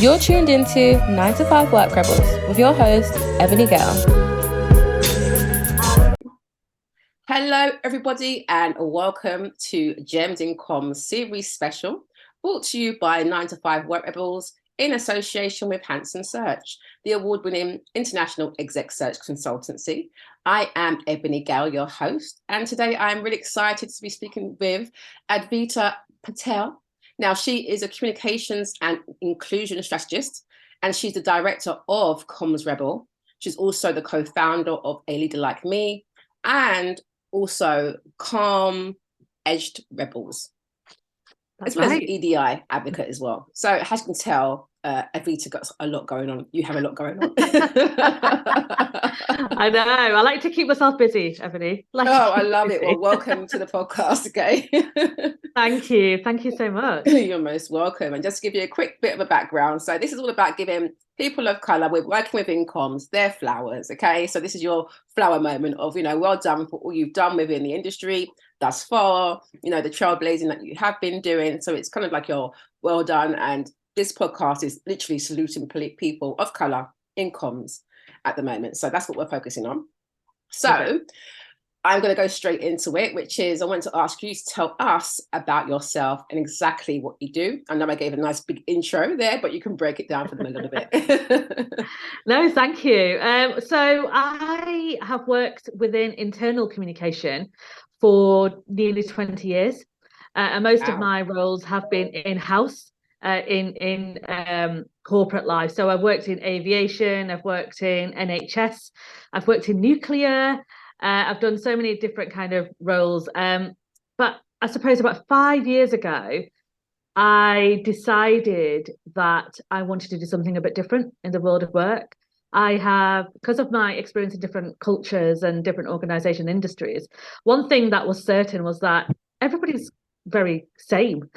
You're tuned into 9 to 5 Work Rebels with your host, Ebony Gale. Hello, everybody, and welcome to Gems in Comms series special, brought to you by 9 to 5 Work Rebels in association with Hanson Search, the award-winning international exec search consultancy. I am Ebony Gale, your host, and today I'm really excited to be speaking with Advita Patel. Now, she is a communications and inclusion strategist, and she's the director of Comms Rebel. She's also the co-founder of A Leader Like Me, and also Calm Edged Rebels. As well as an EDI advocate as well. So as you can tell, Advita got a lot going on. You have a lot going on. I know. I like to keep myself busy, Ebony. I love it. Well, welcome to the podcast, okay? Thank you. Thank you so much. You're most welcome. And just to give you a quick bit of a background. So this is all about giving people of colour, we're working within comms, their flowers, okay? So this is your flower moment of, well done for all you've done within the industry thus far, the trailblazing that you have been doing. So it's kind of like your well done. And this podcast is literally saluting people of colour in comms at the moment. So that's what we're focusing on. So okay. I'm going to go straight into it, which is I want to ask you to tell us about yourself and exactly what you do. I know I gave a nice big intro there, but you can break it down for them a little bit. No, thank you. So I have worked within internal communication for nearly 20 years. And most of my roles have been in-house, in corporate life. So I've worked in aviation, I've worked in NHS, I've worked in nuclear. I've done so many different kind of roles. But I suppose about 5 years ago, I decided that I wanted to do something a bit different in the world of work. I have, because of my experience in different cultures and different organization industries, one thing that was certain was that everybody's very same.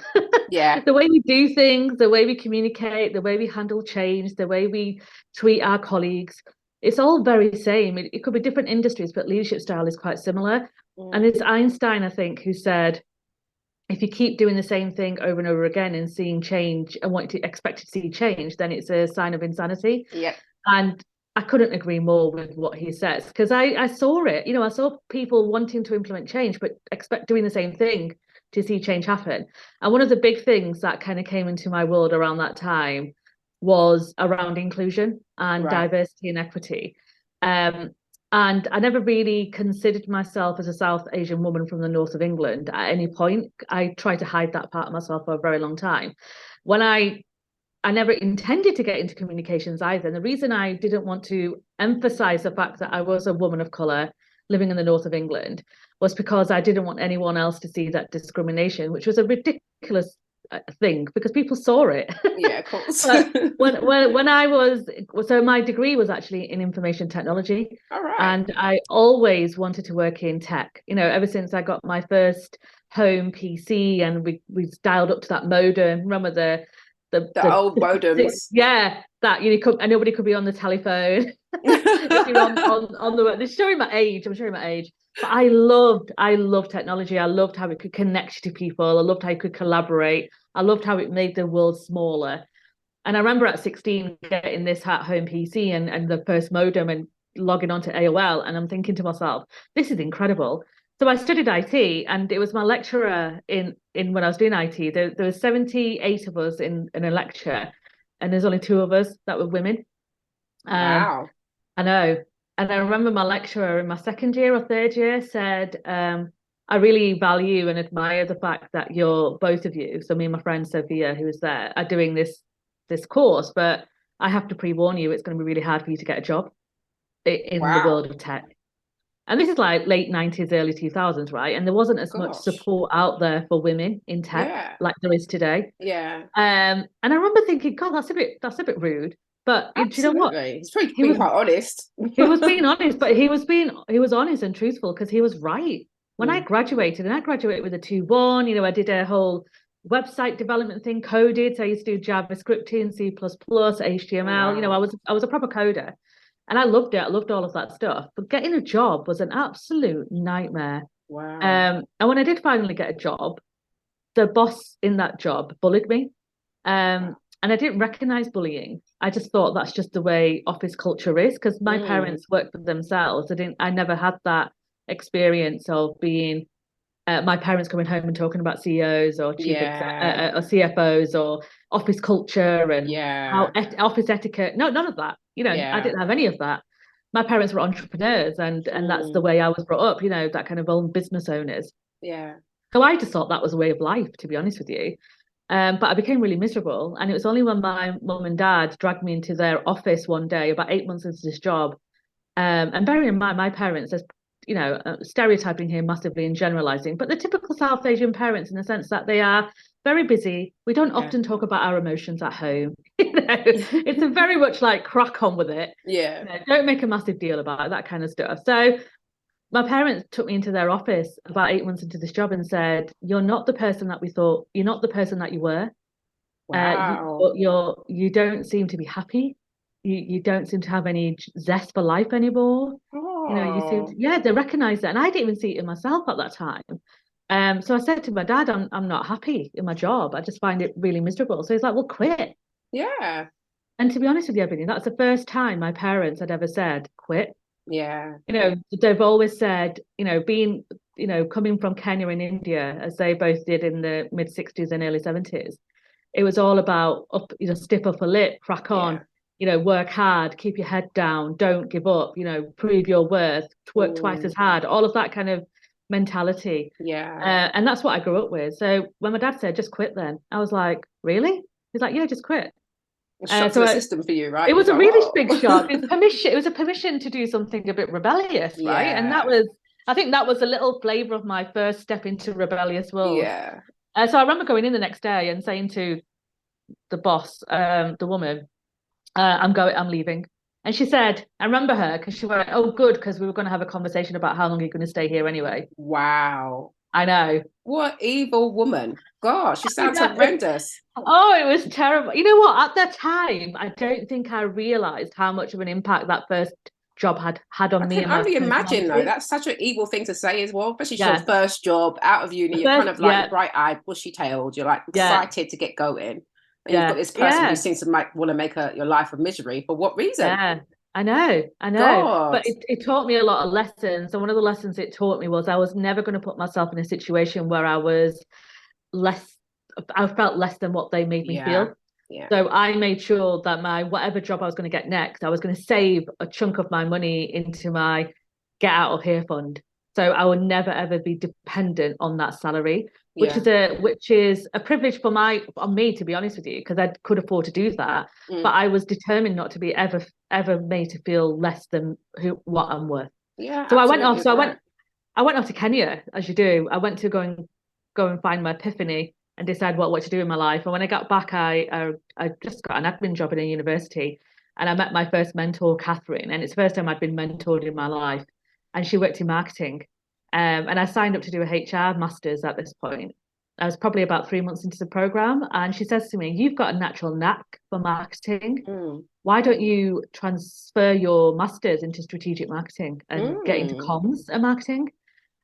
Yeah. The way we do things, the way we communicate, the way we handle change, the way we treat our colleagues, it's all very same. It could be different industries, but leadership style is quite similar. And it's Einstein, I think, who said, if you keep doing the same thing over and over again and seeing change and expect to see change, then it's a sign of insanity. Yeah. And I couldn't agree more with what he says, because I saw it. I saw people wanting to implement change, but expect doing the same thing to see change happen. And one of the big things that kind of came into my world around that time was around inclusion and diversity and equity. And I never really considered myself as a South Asian woman from the north of England at any point. I tried to hide that part of myself for a very long time. When I never intended to get into communications either. And the reason I didn't want to emphasize the fact that I was a woman of colour living in the north of England was because I didn't want anyone else to see that discrimination, which was a ridiculous thing because people saw it. Yeah, of course. when I was, so my degree was actually in information technology. All right. And I always wanted to work in tech, ever since I got my first home PC and we dialed up to that modem. Remember the old modems? Yeah, that and nobody could be on the telephone. If you're on the this is showing my age. I'm showing my age. But I loved technology. I loved how it could connect to people. I loved how it could collaborate. I loved how it made the world smaller. And I remember at 16 getting this at-home PC and the first modem and logging onto AOL. And I'm thinking to myself, this is incredible. So I studied IT, and it was my lecturer in when I was doing IT. There were 78 of us in a lecture, and there's only 2 of us that were women. Wow. I know. And I remember my lecturer in my second year or third year said, I really value and admire the fact that you're both of you, so me and my friend Sophia, who was there, are doing this course, but I have to pre-warn you, it's going to be really hard for you to get a job in the world of tech. And this is like late 90s, early 2000s, right? And there wasn't as much support out there for women in tech like there is today. Yeah. And I remember thinking, God, that's a bit rude. But do you know what? He's being quite honest. He was being honest, but he was honest and truthful because he was right. When I graduated, and I graduated with a 2-1, I did a whole website development thing, coded. So I used to do JavaScript, C++, HTML. Wow. I was a proper coder. And I loved it. I loved all of that stuff. But getting a job was an absolute nightmare. Wow. And when I did finally get a job, the boss in that job bullied me. And I didn't recognize bullying. I just thought that's just the way office culture is, because my parents worked for themselves. I never had that experience of being my parents coming home and talking about CEOs or or CFOs or office culture and how office etiquette. No, none of that. I didn't have any of that. My parents were entrepreneurs, and that's the way I was brought up. That kind of own business owners. Yeah. So I just thought that was a way of life, to be honest with you. But I became really miserable. And it was only when my mum and dad dragged me into their office one day, about 8 months into this job. And bearing in mind, my parents, there's, stereotyping here massively and generalizing, but the typical South Asian parents in the sense that they are very busy. We don't often talk about our emotions at home. It's a very much like crack on with it. Yeah. Don't make a massive deal about it, that kind of stuff. So my parents took me into their office about 8 months into this job and said, "You're not the person that we thought. You're not the person that you were. Wow. You don't seem to be happy. You don't seem to have any zest for life anymore. You seem to, they recognize that." And I didn't even see it in myself at that time. So I said to my dad, I'm not happy in my job. I just find it really miserable. So he's like, "Well, quit." Yeah. And to be honest with you, Ebony, that's the first time my parents had ever said, "Quit." Yeah. They've always said, being, coming from Kenya and India, as they both did in the mid 60s and early 70s, it was all about stiff upper lip, crack on, work hard, keep your head down, don't give up, prove your worth, work twice as hard, all of that kind of mentality. Yeah. And that's what I grew up with. So when my dad said, "Just quit," then I was like, "Really?" He's like, "Yeah, just quit." Shock to the system for you, right? It was a really big shock. It was a permission to do something a bit rebellious, right? And I think that was a little flavor of my first step into rebellious world. Yeah. So I remember going in the next day and saying to the boss, the woman, I'm leaving. And she said, I remember her because she went, "Oh, good, because we were going to have a conversation about how long you're going to stay here anyway." Wow. I know. What evil woman. Gosh, she sounds horrendous. Oh, it was terrible. You know what? At that time, I don't think I realized how much of an impact that first job had on me. I can only imagine, though. That's such an evil thing to say as well, especially your first job out of uni. You're kind of like bright-eyed, bushy-tailed. You're like excited to get going. And you've got this person who seems to want to make your life a misery. For what reason? Yeah, I know. God. But it taught me a lot of lessons. So one of the lessons it taught me was I was never going to put myself in a situation where I felt less than what they made me feel. Yeah. So I made sure that my whatever job I was going to get next, I was going to save a chunk of my money into my get out of here fund. So I would never ever be dependent on that salary, which is a privilege on me, to be honest with you, because I could afford to do that. But I was determined not to be ever made to feel less than what I'm worth. Yeah. So I went off. So I went off to Kenya, as you do. I went to go and find my epiphany and decide what to do in my life. And when I got back, I just got an admin job in a university, and I met my first mentor, Catherine, and it's the first time I'd been mentored in my life. And she worked in marketing, and I signed up to do a HR master's at this point. I was probably about 3 months into the program, and she says to me, "You've got a natural knack for marketing. Why don't you transfer your master's into strategic marketing and get into comms and marketing?"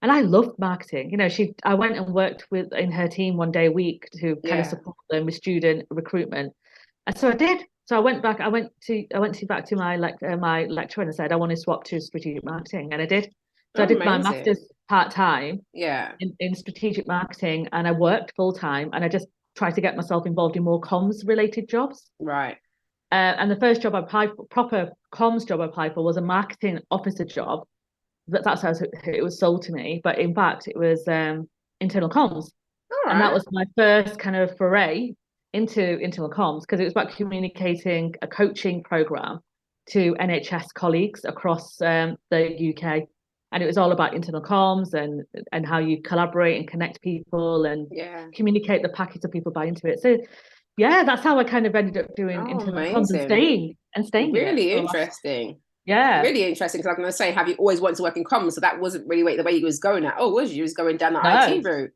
And I loved marketing. I went and worked in her team one day a week to kind of support them with student recruitment. And so I did. So I went back to my lecturer and I said, "I want to swap to strategic marketing." And I did. So I did my master's part-time in strategic marketing, and I worked full-time, and I just tried to get myself involved in more comms related jobs. Right. And the first job I applied for, proper comms job I applied for, was a marketing officer job. That's how it was sold to me, but in fact it was internal comms. And that was my first kind of foray into internal comms, because it was about communicating a coaching program to NHS colleagues across the UK, and it was all about internal comms and how you collaborate and connect people and communicate the package so people buy into it. So that's how I kind of ended up doing internal comms and staying really interesting. Yeah. Really interesting, because I'm going to say, have you always wanted to work in comms? So that wasn't really the way you was going at. Oh, was you? Was going down the IT route.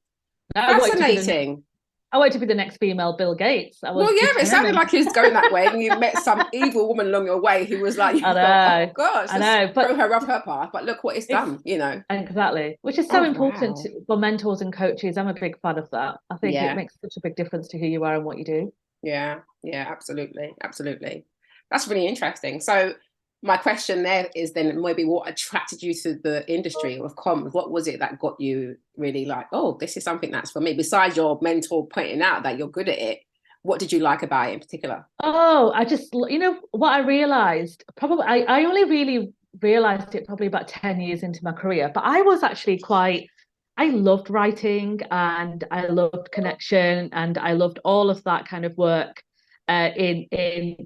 No, fascinating. I wanted to be the next female Bill Gates. It sounded like he was going that way, and you met some evil woman along your way who was like, I know, "Oh gosh, I know," but throw her off her path. But look what it's done, Exactly, which is so important for mentors and coaches. I'm a big fan of that. I think it makes such a big difference to who you are and what you do. Yeah, yeah, absolutely, absolutely. That's really interesting. So my question there is then maybe what attracted you to the industry of comms? What was it that got you really like, oh, this is something that's for me? Besides your mentor pointing out that you're good at it, what did you like about it in particular? Oh, I just, what I realized, probably, I only really realized it probably about 10 years into my career, but I was actually I loved writing and I loved connection and I loved all of that kind of work in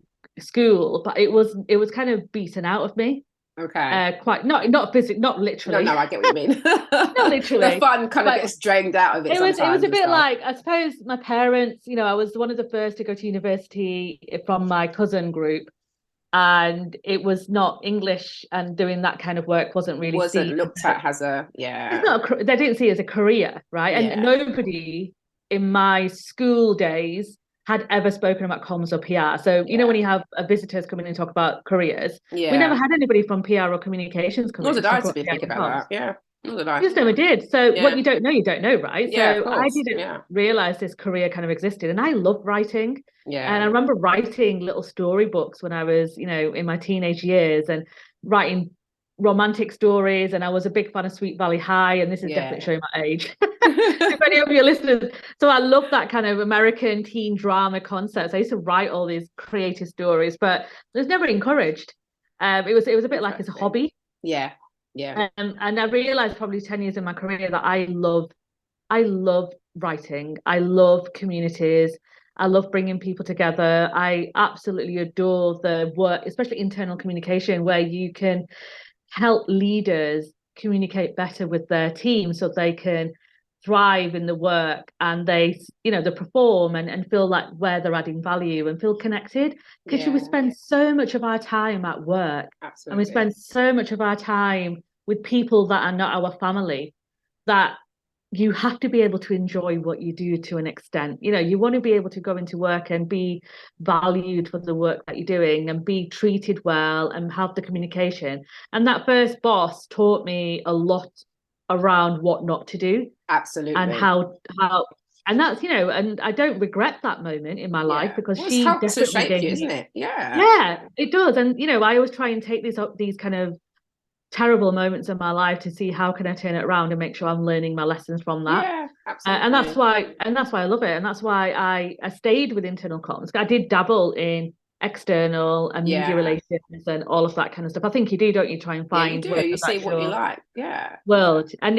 school, but it was kind of beaten out of me. Okay. Quite not physically, not No, literally, no, I get what you mean. not The literally, fun kind of but gets drained out of it it was sometimes a and bit stuff. like, I suppose my parents, I was one of the first to go to university from my cousin group, and it was not English, and doing that kind of work wasn't really Wasn't seen looked as at as a, it's yeah, not they didn't see it as a career, right? And yeah, nobody in my school days had ever spoken about comms or PR. So, when yeah, you have visitors come in and talk about careers, we never yeah. had anybody from PR or communications come Nor in did to I, talk to about be PR thinking and about comms. that. Yeah, nor did I. Just never did. So what Yeah, you don't know, right? yeah, of So I course. didn't Yeah, realize this career kind of existed, and I love writing. And I yeah, remember writing little storybooks when I was, in my teenage years, and writing romantic stories. And I was a big fan of Sweet Valley High, and this is definitely yeah. showing my age. If any of your listeners, so I love that kind of American teen drama concepts. I used to write all these creative stories, but it was never encouraged. It was a bit like as a Interesting. hobby. Yeah, yeah, And I realized probably 10 years in my career that I love writing. I love communities. I love bringing people together. I absolutely adore the work, especially internal communication, where you can help leaders communicate better with their team so they can thrive in the work, and they perform and feel like where they're adding value and feel connected, because we yeah, spend so much of our time at work, and we absolutely. spend so much of our time with people that are not our family, that you have to be able to enjoy what you do to an extent. You want to be able to go into work and be valued for the work that you're doing and be treated well and have the communication. And that first boss taught me a lot around what not to do, and Absolutely. how and that's, and I don't regret that moment in my life, Yeah. because Well, it's she helped to definitely shape gave you, me, isn't it? Yeah. yeah, it does. And I always try and take these kind of terrible moments in my life to see how can I turn it around and make sure I'm learning my lessons from that. Yeah, And that's absolutely. why I love it, and that's why I stayed with internal comms. I did dabble in external and media Yeah. relations and all of that kind of stuff. I think you do, don't you? Try and Yeah, you find do. whether You see that's what you your like. Yeah. world. And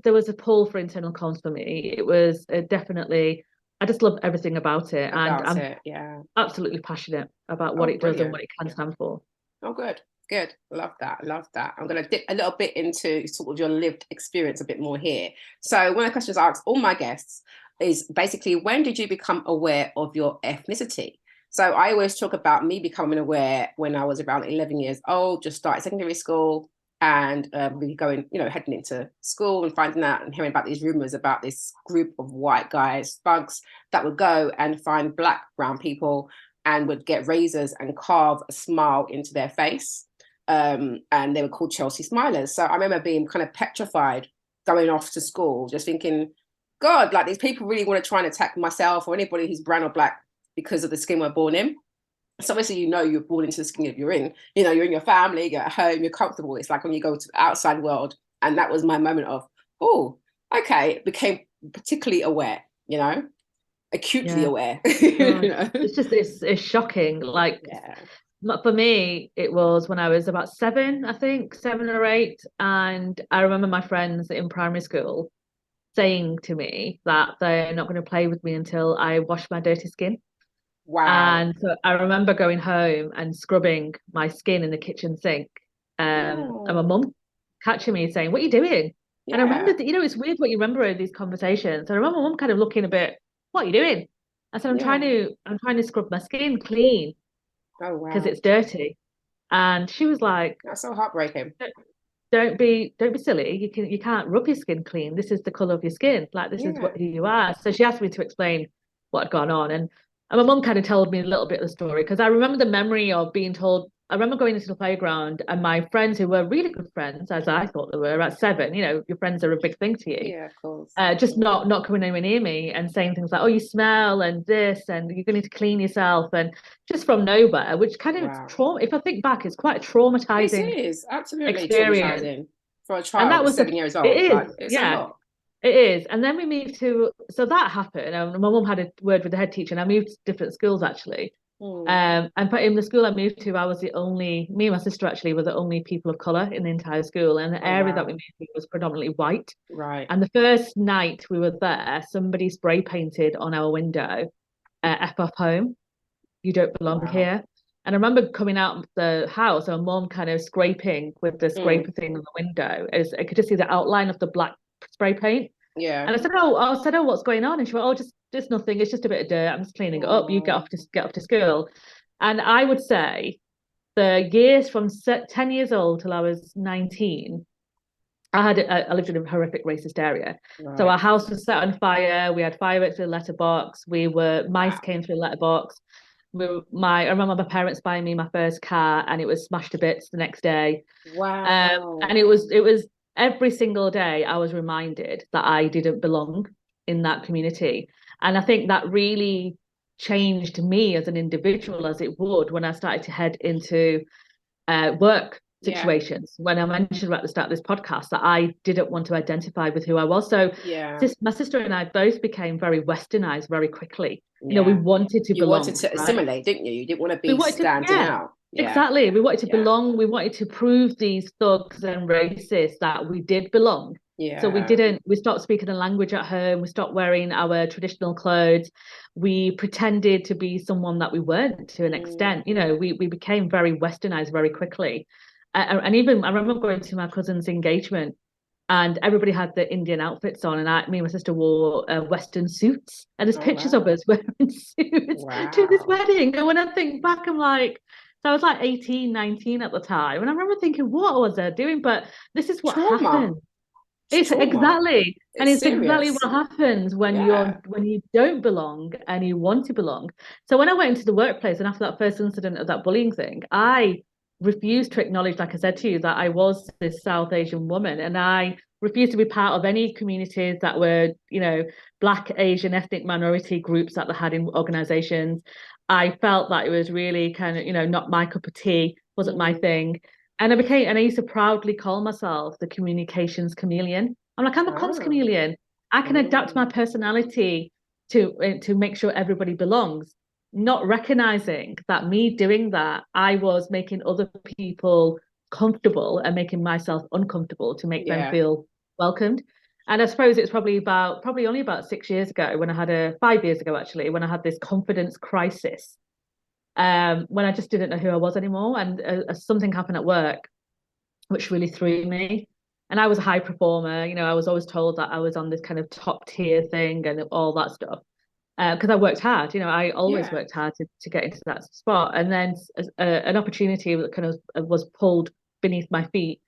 there was a pull for internal comms for me. It was definitely, I just love everything about it, and About I'm it. Yeah. absolutely passionate about what Oh, it does and what brilliant. it can stand for. Oh, good. Good. Love that. Love that. I'm going to dip a little bit into sort of your lived experience a bit more here. So, one of the questions I ask all my guests is basically, when did you become aware of your ethnicity? So, I always talk about me becoming aware when I was around 11 years old, just started secondary school, and really going, heading into school and finding out and hearing about these rumors about this group of white guys, thugs, that would go and find black, brown people and would get razors and carve a smile into their face. And they were called Chelsea Smilers. So I remember being kind of petrified going off to school, just thinking, God, like these people really want to try and attack myself or anybody who's brown or black because of the skin we're born in. So obviously, you're born into the skin that you're in. You're in your family, you're at home, you're comfortable. It's like when you go to the outside world. And that was my moment of, oh, okay, became particularly aware, acutely Yeah. aware. God. It's shocking. Like, Yeah. for me, it was when I was about seven, I think, 7 or 8. And I remember my friends in primary school saying to me that they're not going to play with me until I wash my dirty skin. Wow. And so I remember going home and scrubbing my skin in the kitchen sink. And my Oh, mum catching me saying, "What are you doing?" And I remember yeah. that, it's weird what you remember of these conversations. I remember my mum kind of looking a bit, "What are you doing?" I said, Yeah. I'm trying to scrub my skin clean Oh, because wow. it's dirty." And she was like, That's so heartbreaking. don't be silly. You can't rub your skin clean. This is the color of your skin. Like, this is Yeah. who you are. So she asked me to explain what had gone on. And my mum kind of told me a little bit of the story, because I remember the memory of being told I remember going into the playground and my friends who were really good friends, as I thought they were at 7, your friends are a big thing to you. Yeah, of course. Just not coming anywhere near me and saying things like, "Oh, you smell," and this, and you're going to clean yourself, and just from nowhere, which kind of trauma. If I think back, it's quite a traumatizing It is absolutely experience traumatizing for a and that child was 7 years it old. is, Like, it's a yeah, lot. it is. And then we moved to, so that happened. My mum had a word with the head teacher, and I moved to different schools actually. And in the school I moved to, I was me and my sister actually were the only people of color in the entire school, and the area that we moved to was predominantly white. Right. And the first night we were there, somebody spray painted on our window, "F off home, you don't belong here." And I remember coming out of the house, and my mum kind of scraping with the scraper thing on the window. I could just see the outline of the black spray paint. Yeah. And I said, "Oh, what's going on?" And she went, "Oh, just nothing. It's just a bit of dirt. I'm just cleaning it up. You get off to school." And I would say the years from 10 years old till I was 19, I lived in a horrific racist area. Right. So our house was set on fire. We had fireworks through the letterbox. Mice came through the letterbox. I remember my parents buying me my first car, and it was smashed to bits the next day. Wow. And it was every single day I was reminded that I didn't belong in that community. And I think that really changed me as an individual, as it would when I started to head into work situations. When I mentioned at the start of this podcast that I didn't want to identify with who I was. So my sister and I both became very westernized very quickly. We wanted to belong. You wanted to assimilate, didn't you? You didn't want to be standing out. Yeah. Exactly. We wanted to belong. We wanted to prove these thugs and racists that we did belong. Yeah. So we stopped speaking the language at home. We stopped wearing our traditional clothes. We pretended to be someone that we weren't to an extent. We became very westernized very quickly. And even I remember going to my cousin's engagement, and everybody had the Indian outfits on, and me and my sister wore Western suits, and there's pictures of us wearing suits to this wedding. And when I think back, I'm like, so I was like 18, 19 at the time, and I remember thinking, what was I doing? But this is what happened. It's exactly, and it's exactly what happens when you don't belong and you want to belong. So when I went into the workplace, and after that first incident of that bullying thing, I refused to acknowledge, like I said to you, that I was this South Asian woman, and I refused to be part of any communities that were, Black, Asian, ethnic minority groups that they had in organizations. I felt that it was really kind of, not my cup of tea, wasn't my thing. And I used to proudly call myself the communications chameleon. I'm like, I'm a comms chameleon. I can adapt my personality to make sure everybody belongs. Not recognizing that me doing that, I was making other people comfortable and making myself uncomfortable to make them feel welcomed. And I suppose it's probably only about 6 years ago when I had 5 years ago actually, when I had this confidence crisis, when I just didn't know who I was anymore, and something happened at work which really threw me. And I was a high performer, I was always told that I was on this kind of top tier thing and all that stuff. Because I worked hard, I always worked hard to get into that spot. And then an opportunity that kind of was pulled beneath my feet,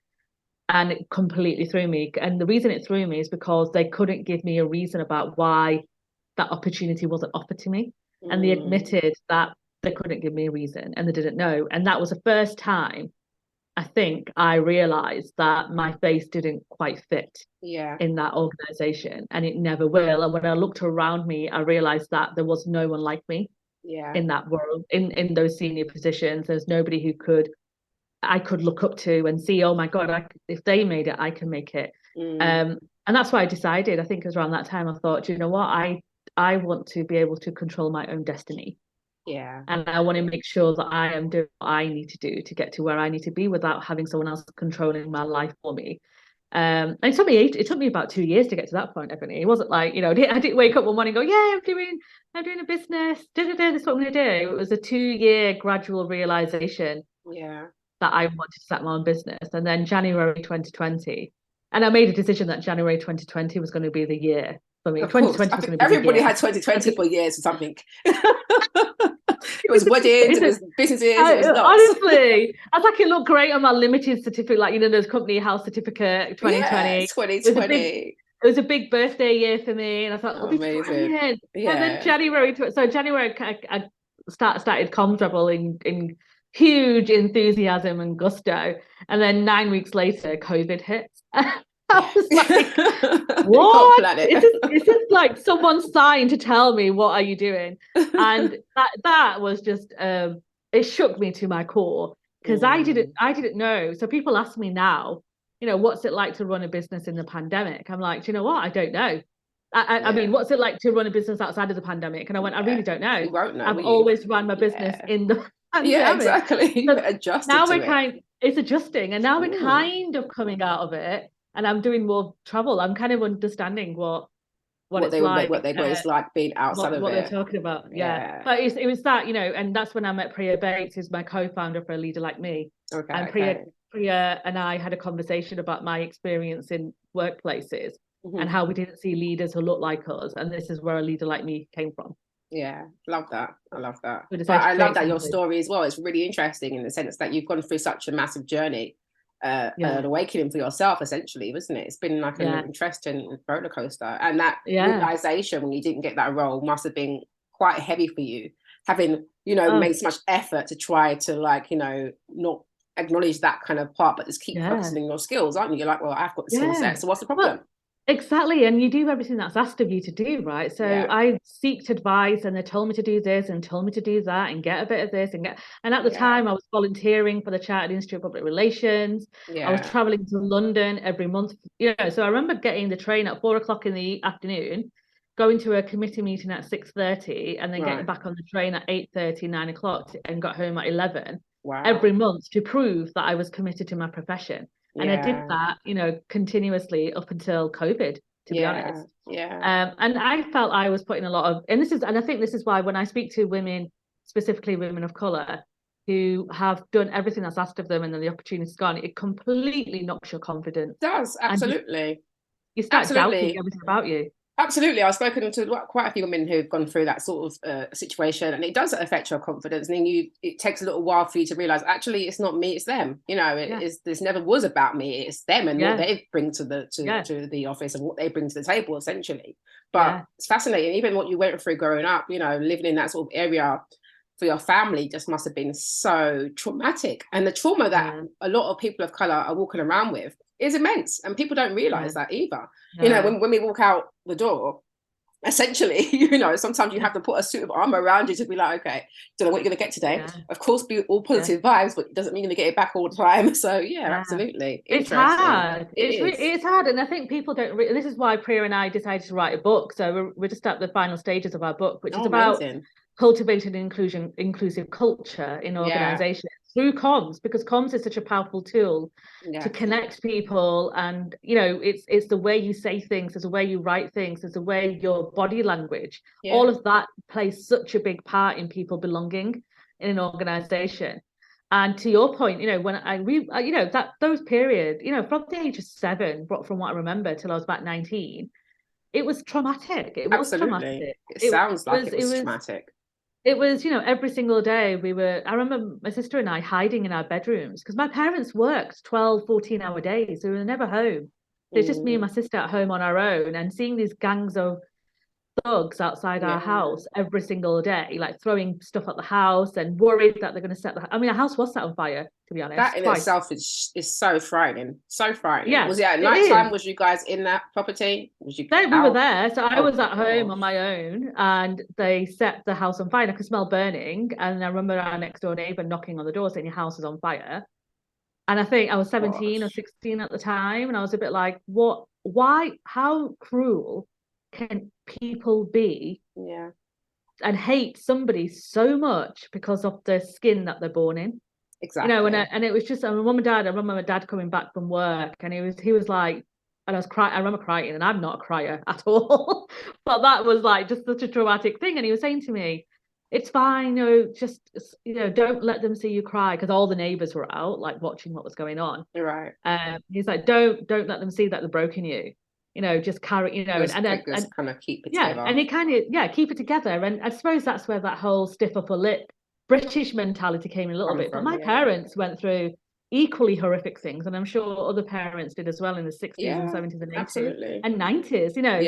and it completely threw me. And the reason it threw me is because they couldn't give me a reason about why that opportunity wasn't offered to me. And they admitted that they couldn't give me a reason, and they didn't know. And that was the first time I think I realized that my face didn't quite fit in that organization, and it never will. And when I looked around me, I realized that there was no one like me in that world, in those senior positions. There's nobody who I could look up to and see, oh my God, if they made it, I can make it. And that's why I decided, I think it was around that time, I thought, you know what, I want to be able to control my own destiny. Yeah. And I want to make sure that I am doing what I need to do to get to where I need to be without having someone else controlling my life for me. And it took me about 2 years to get to that point, Ebony. It wasn't like, I didn't wake up one morning and go, yeah, I'm doing a business. This is what I'm going to do. It was a 2-year gradual realization that I wanted to set my own business. And then January 2020, and I made a decision that January 2020 was going to be the year for me. 2020 was going to be everybody had 2020 for years or something. It was weddings, it was businesses, it was honestly, I was like, it looked great on my limited certificate, like, those company house certificate 2020. 2020. It was a big birthday year for me, and I thought, this is brilliant. And then January, I started Comms Rebel in huge enthusiasm and gusto. And then 9 weeks later, COVID hits. I was like, what? Is this like someone's sign to tell me what are you doing? And that was just it shook me to my core, because I didn't know. So people ask me now, what's it like to run a business in the pandemic? I'm like, do you know what? I don't know. I mean, what's it like to run a business outside of the pandemic? And I went, I really don't know. You won't know, I've always run my business in the pandemic. Yeah, exactly. So Adjusted now to it's adjusting, and now we're kind of coming out of it, and I'm doing more travel. I'm kind of understanding what it's like, what it's like being outside of what it. they're talking about. Yeah. But it was that, and that's when I met Priya Bates, who's my co-founder for A Leader Like Me. And Priya and I had a conversation about my experience in workplaces and how we didn't see leaders who looked like us, and this is where A Leader Like Me came from. Yeah, love that. I love that. But I love that your story as well. It's really interesting in the sense that you've gone through such a massive journey, an awakening for yourself, essentially, wasn't it? It's been like an interesting roller coaster, and that realization when you didn't get that role must have been quite heavy for you, having made so much effort to try to not acknowledge that kind of part, but just keep focusing on your skills, aren't you? You're like, well, I've got the skill set, so what's the problem? Well, exactly. And you do everything that's asked of you to do, right? So I seeked advice, and they told me to do this and told me to do that and get a bit of this and at the time I was volunteering for the Chartered Institute of Public Relations. I was traveling to London every month, so I remember getting the train at 4:00 in the afternoon, going to a committee meeting at 6:30, and then getting back on the train at 8:30, 9:00, and got home at 11 every month, to prove that I was committed to my profession. And I did that, continuously up until COVID, to be honest. And I felt I was putting a lot of, and I think this is why when I speak to women, specifically women of color, who have done everything that's asked of them and then the opportunity's gone, it completely knocks your confidence. It does, absolutely. You start doubting everything about you. Absolutely. I've spoken to quite a few women who've gone through that sort of situation, and it does affect your confidence. And then it takes a little while for you to realize, actually, it's not me, it's them. This never was about me. It's them and what they bring to the office and what they bring to the table, essentially. But it's fascinating. Even what you went through growing up, living in that sort of area for your family just must have been so traumatic. And the trauma that a lot of people of color are walking around with is immense, and people don't realize that either. When we walk out the door, essentially, sometimes you have to put a suit of armor around you to be like, okay, don't know what you're going to get today. Of course, be all positive vibes, but it doesn't mean you're going to get it back all the time. So absolutely, it's hard. It's hard, and I think people don't. This is why Priya and I decided to write a book. So we're just at the final stages of our book, which is about cultivating an inclusive culture in organizations through comms, because comms is such a powerful tool to connect people. And it's the way you say things, there's the way you write things, there's the way your body language, all of that plays such a big part in people belonging in an organization. And to your point, when those period, from the age of 7, from what I remember till I was about 19, it was traumatic. It was traumatic. It sounds like it was traumatic. It was, every single day I remember my sister and I hiding in our bedrooms, because my parents worked 12, 14-hour days. So we were never home. It's just me and my sister at home on our own, and seeing these gangs of thugs outside our house every single day, like throwing stuff at the house and worried that they're going to set our house was set on fire, to be honest. That in itself is so frightening. So frightening. Was it at night time? Was you guys in that property? We were there. So I was at home on my own, and they set the house on fire. I could smell burning. And I remember our next door neighbor knocking on the door saying, your house is on fire. And I think I was 17 or 16 at the time. And I was a bit like, what? Why? How cruel can people be and hate somebody so much because of the skin that they're born in? Exactly. And it was just, I remember my dad coming back from work, and he was like, and I was crying. I remember crying, and I'm not a crier at all, but that was like just such a traumatic thing. And he was saying to me, it's fine, just don't let them see you cry, because all the neighbors were out, like watching what was going on. Right. He's like, don't let them see that they're broken you. Just carry, and kind of keep it together. And it kind of, keep it together. And I suppose that's where that whole stiff upper lip British mentality came in a little bit. But my parents went through equally horrific things, and I'm sure other parents did as well in the 60s and 70s and 80s absolutely. and 90s, you know,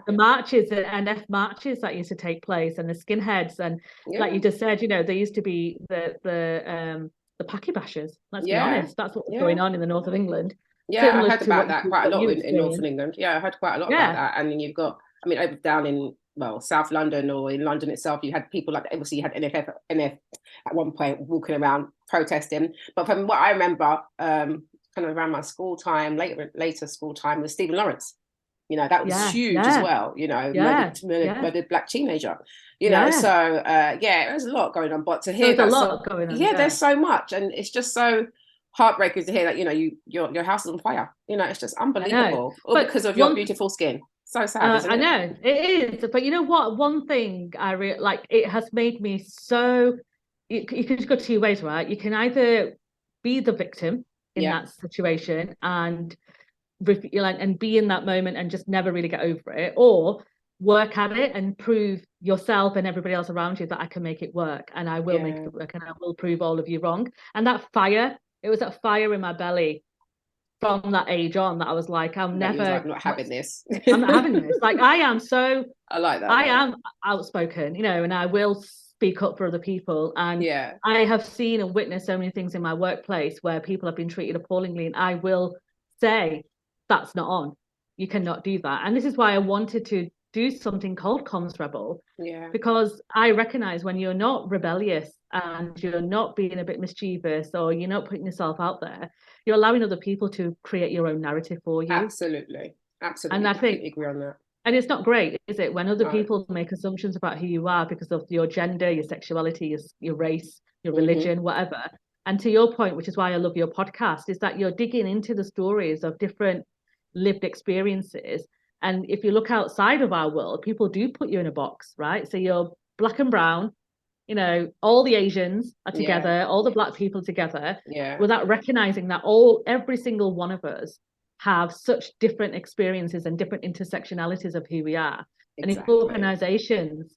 the marches and F marches that used to take place, and the skinheads, and like you just said, you know, there used to be the Paki bashers, let's be honest, that's what was going on in the north of England. I heard about that quite a lot in northern England. I heard quite a lot about that. And then you've got, I mean, over down in, well, South London or in London itself, you had people like, obviously you had NF at one point walking around protesting. But from what I remember, kind of around my school time, later school time, was Stephen Lawrence. You know, that was huge as well, you know, murdered black teenager, you know, so there's a lot going on. But to hear there's a lot going on. There's so much, and it's just so heartbreaking to hear that, you know, your house is on fire. You know, it's just unbelievable. All because of your beautiful skin. So sad, isn't it? I know it is, but you know what? One thing I really like, it has made me so. You can just go two ways, right? You can either be the victim in that situation and be in that moment and just never really get over it, or work at it and prove yourself and everybody else around you that I can make it work, and I will make it work, and I will prove all of you wrong. And that fire, it was that fire in my belly from that age on that I was like, I'm not having this. I'm not having this. Like, I am so, I like that. I am outspoken, you know, and I will speak up for other people. And I have seen and witnessed so many things in my workplace where people have been treated appallingly, and I will say, that's not on. You cannot do that. And this is why I wanted to do something called Comms Rebel, because I recognize when you're not rebellious and you're not being a bit mischievous, or you're not putting yourself out there, you're allowing other people to create your own narrative for you. Absolutely. And I think, agree on that. And it's not great, is it, when other people make assumptions about who you are because of your gender, your sexuality, your race, your religion, whatever. And to your point, which is why I love your podcast, is that you're digging into the stories of different lived experiences. And if you look outside of our world, people do put you in a box, right? So you're black and brown, you know, all the Asians are together, all the black people together, without recognizing that every single one of us have such different experiences and different intersectionalities of who we are. Exactly. And if organizations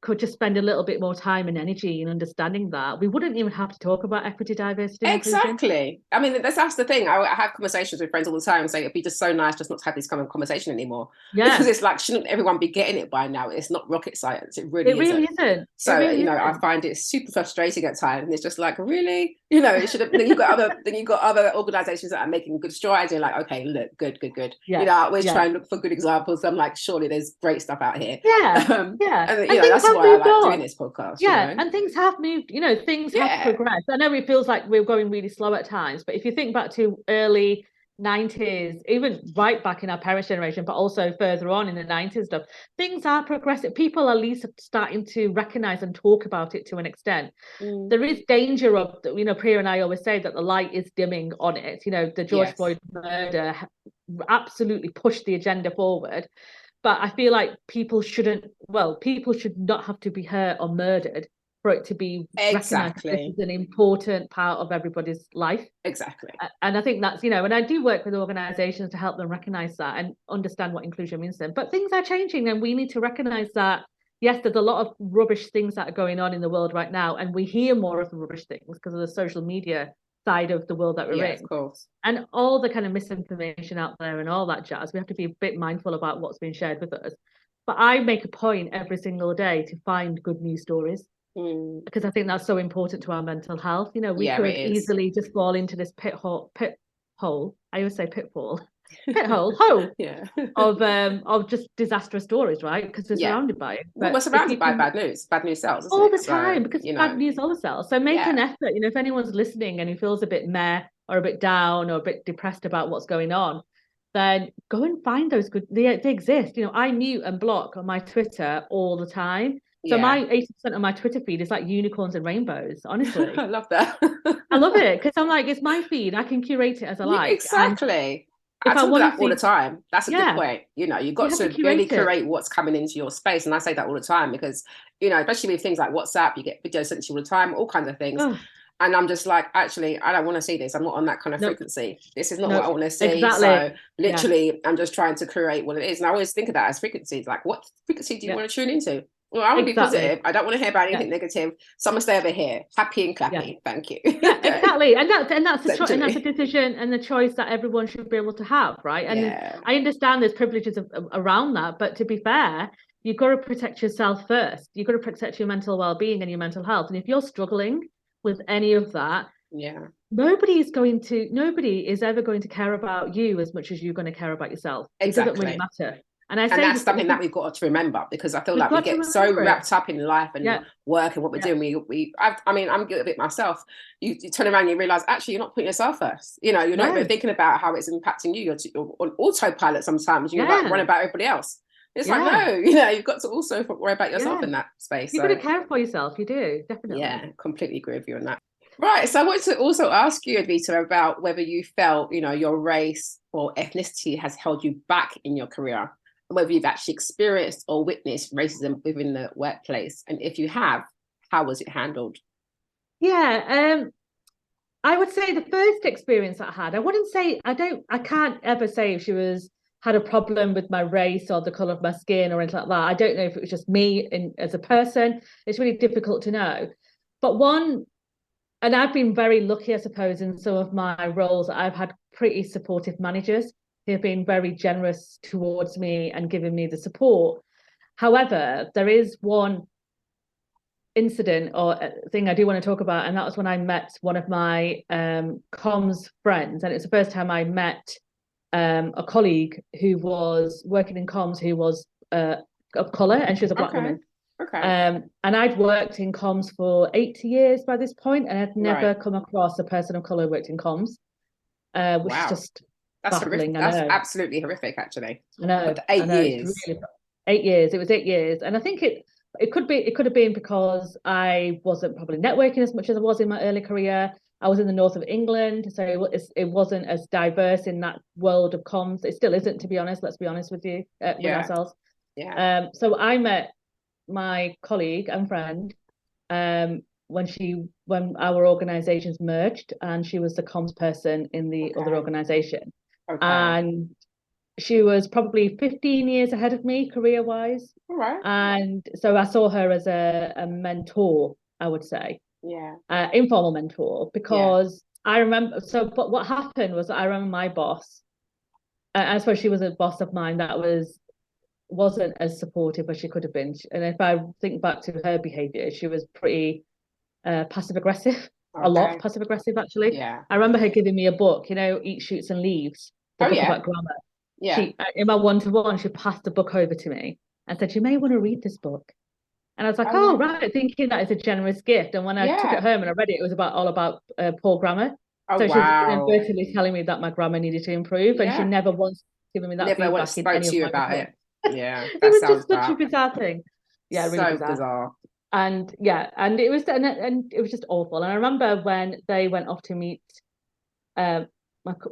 could just spend a little bit more time and energy in understanding that, we wouldn't even have to talk about equity, diversity, and inclusion. I mean, that's the thing. I have conversations with friends all the time and say it'd be just so nice just not to have this kind of conversation anymore. Because it's like, shouldn't everyone be getting it by now? It's not rocket science. It really isn't. So really isn't. I find it super frustrating at times, and it's just like, really, you know, it should have. Then you've got other organizations that are making good strides. And you're like, okay, look, good. You know, I always try and look for good examples. I'm like, surely there's great stuff out here. And you know, that's why I like doing this podcast. You know? And things have moved, you know, things have progressed. I know it feels like we're going really slow at times, but if you think back to early 90s, even right back in our parents' generation, but also further on in the 90s stuff, things are progressive. People are at least starting to recognize and talk about it to an extent. There is danger of, you know, Priya and I always say that the light is dimming on it. You know, the George Floyd murder absolutely pushed the agenda forward. But I feel like people should not have to be hurt or murdered for it to be recognized this is an important part of everybody's life. Exactly. And I think that's, you know, and I do work with organizations to help them recognize that and understand what inclusion means to them. But things are changing, and we need to recognize that, yes, there's a lot of rubbish things that are going on in the world right now, and we hear more of the rubbish things because of the social media side of the world that we're in. Of course. And all the kind of misinformation out there and all that jazz. We have to be a bit mindful about what's being shared with us. But I make a point every single day to find good news stories, because I think that's so important to our mental health. You know, we could easily just fall into this pit hole. I always say pitfall. Hole of just disastrous stories, right? Because we're surrounded by it. But we're surrounded by bad news sells all the time, because bad news always sells. So make an effort. You know, if anyone's listening and who feels a bit meh or a bit down or a bit depressed about what's going on, then go and find those good. They exist. You know, I mute and block on my Twitter all the time. So my 80% of my Twitter feed is like unicorns and rainbows, honestly. I love that. I love it because I'm like, it's my feed. I can curate it as I like. Exactly. I talk about that all the time. That's a good point. You know, you've got to really curate what's coming into your space. And I say that all the time because, you know, especially with things like WhatsApp, you get videos sent to you all the time, all kinds of things. And I'm just like, actually, I don't want to see this. I'm not on that kind of frequency. This is not what I want to see. Exactly. So literally, I'm just trying to curate what it is. And I always think of that as frequencies. Like, what frequency do you want to tune into? Well, I want to be Exactly. positive. I don't want to hear about Yeah. anything negative. So I'm gonna stay over here, happy and Yeah. clappy. Thank you. Yeah, exactly. And that's a Essentially. decision and the choice that everyone should be able to have, right? And Yeah, I understand there's privileges around that, but to be fair, you've got to protect yourself first. You've got to protect your mental well-being and your mental health. And if you're struggling with any of that, yeah, nobody is ever going to care about you as much as you're going to care about yourself. It doesn't really exactly. matter. And I And say that's this, something that we've got to remember, because I feel we've like we got to get so remember it. wrapped up in life and Yeah, work and what we're yeah, doing. I mean, I'm guilty of it myself. You turn around and you realize actually you're not putting yourself first. You know, you're not even no, thinking about how it's impacting you. You're on autopilot sometimes. You're like yeah, worrying about everybody else. It's like, yeah, no, you know, you've got to also worry about yourself yeah. in that space. You've got to So care for yourself. You do, definitely. yeah, completely agree with you on that. Right. So I wanted to also ask you, Advita, about whether you felt, you know, your race or ethnicity has held you back in your career, whether you've actually experienced or witnessed racism within the workplace. And if you have, how was it handled? Yeah, I would say the first experience I had, I wouldn't say I can't ever say if she had a problem with my race or the color of my skin or anything like that. I don't know if it was just me as a person. It's really difficult to know. But and I've been very lucky, I suppose, in some of my roles. I've had pretty supportive managers who have been very generous towards me and given me the support. However, there is one incident or thing I do want to talk about, and that was when I met one of my comms friends, and it's the first time I met a colleague who was working in comms who was of color, and she was a black Okay. woman. Okay. And I'd worked in comms for 80 years by this point, and I'd Right. never come across a person of color who worked in comms, which is Wow. just That's horrific. baffling. I That's know, absolutely horrific, actually. I know, But I eight know. It's years. really 8 years. It was 8 years, and I think it could have been because I wasn't probably networking as much as I was in my early career. I was in the north of England, so it wasn't as diverse in that world of comms. It still isn't, to be honest. Let's be honest with you, with Yeah. ourselves. Yeah. So I met my colleague and friend when our organizations merged, and she was the comms person in the other Okay. organization, Okay. and she was probably 15 years ahead of me career wise. All right. And so I saw her as a mentor, I would say, Yeah. informal mentor, Yeah. because I remember. But what happened was I remember my boss, I suppose she was a boss of mine that wasn't as supportive as she could have been. And if I think back to her behavior, she was pretty passive aggressive, a lot Okay. passive aggressive actually. Yeah. I remember her giving me a book, Eat, Shoots and Leaves, the Oh book yeah. about grammar. Yeah. In my one-to-one, she passed the book over to me and said, "You may want to read this book." And I was like, Oh "Oh, wow. right," thinking that is a generous gift. And when I took it Yeah. home and I read it, it was all about poor grammar. Oh So she was wow. inadvertently telling me that my grammar needed to improve, and she Yeah. never once given me that Never once feedback in spoke any to of you my about reports. it. Yeah. It That was sounds just such a dark. bizarre thing. Yeah, really So bizarre. bizarre. And yeah, and it was just awful. And I remember when they went off to meet uh,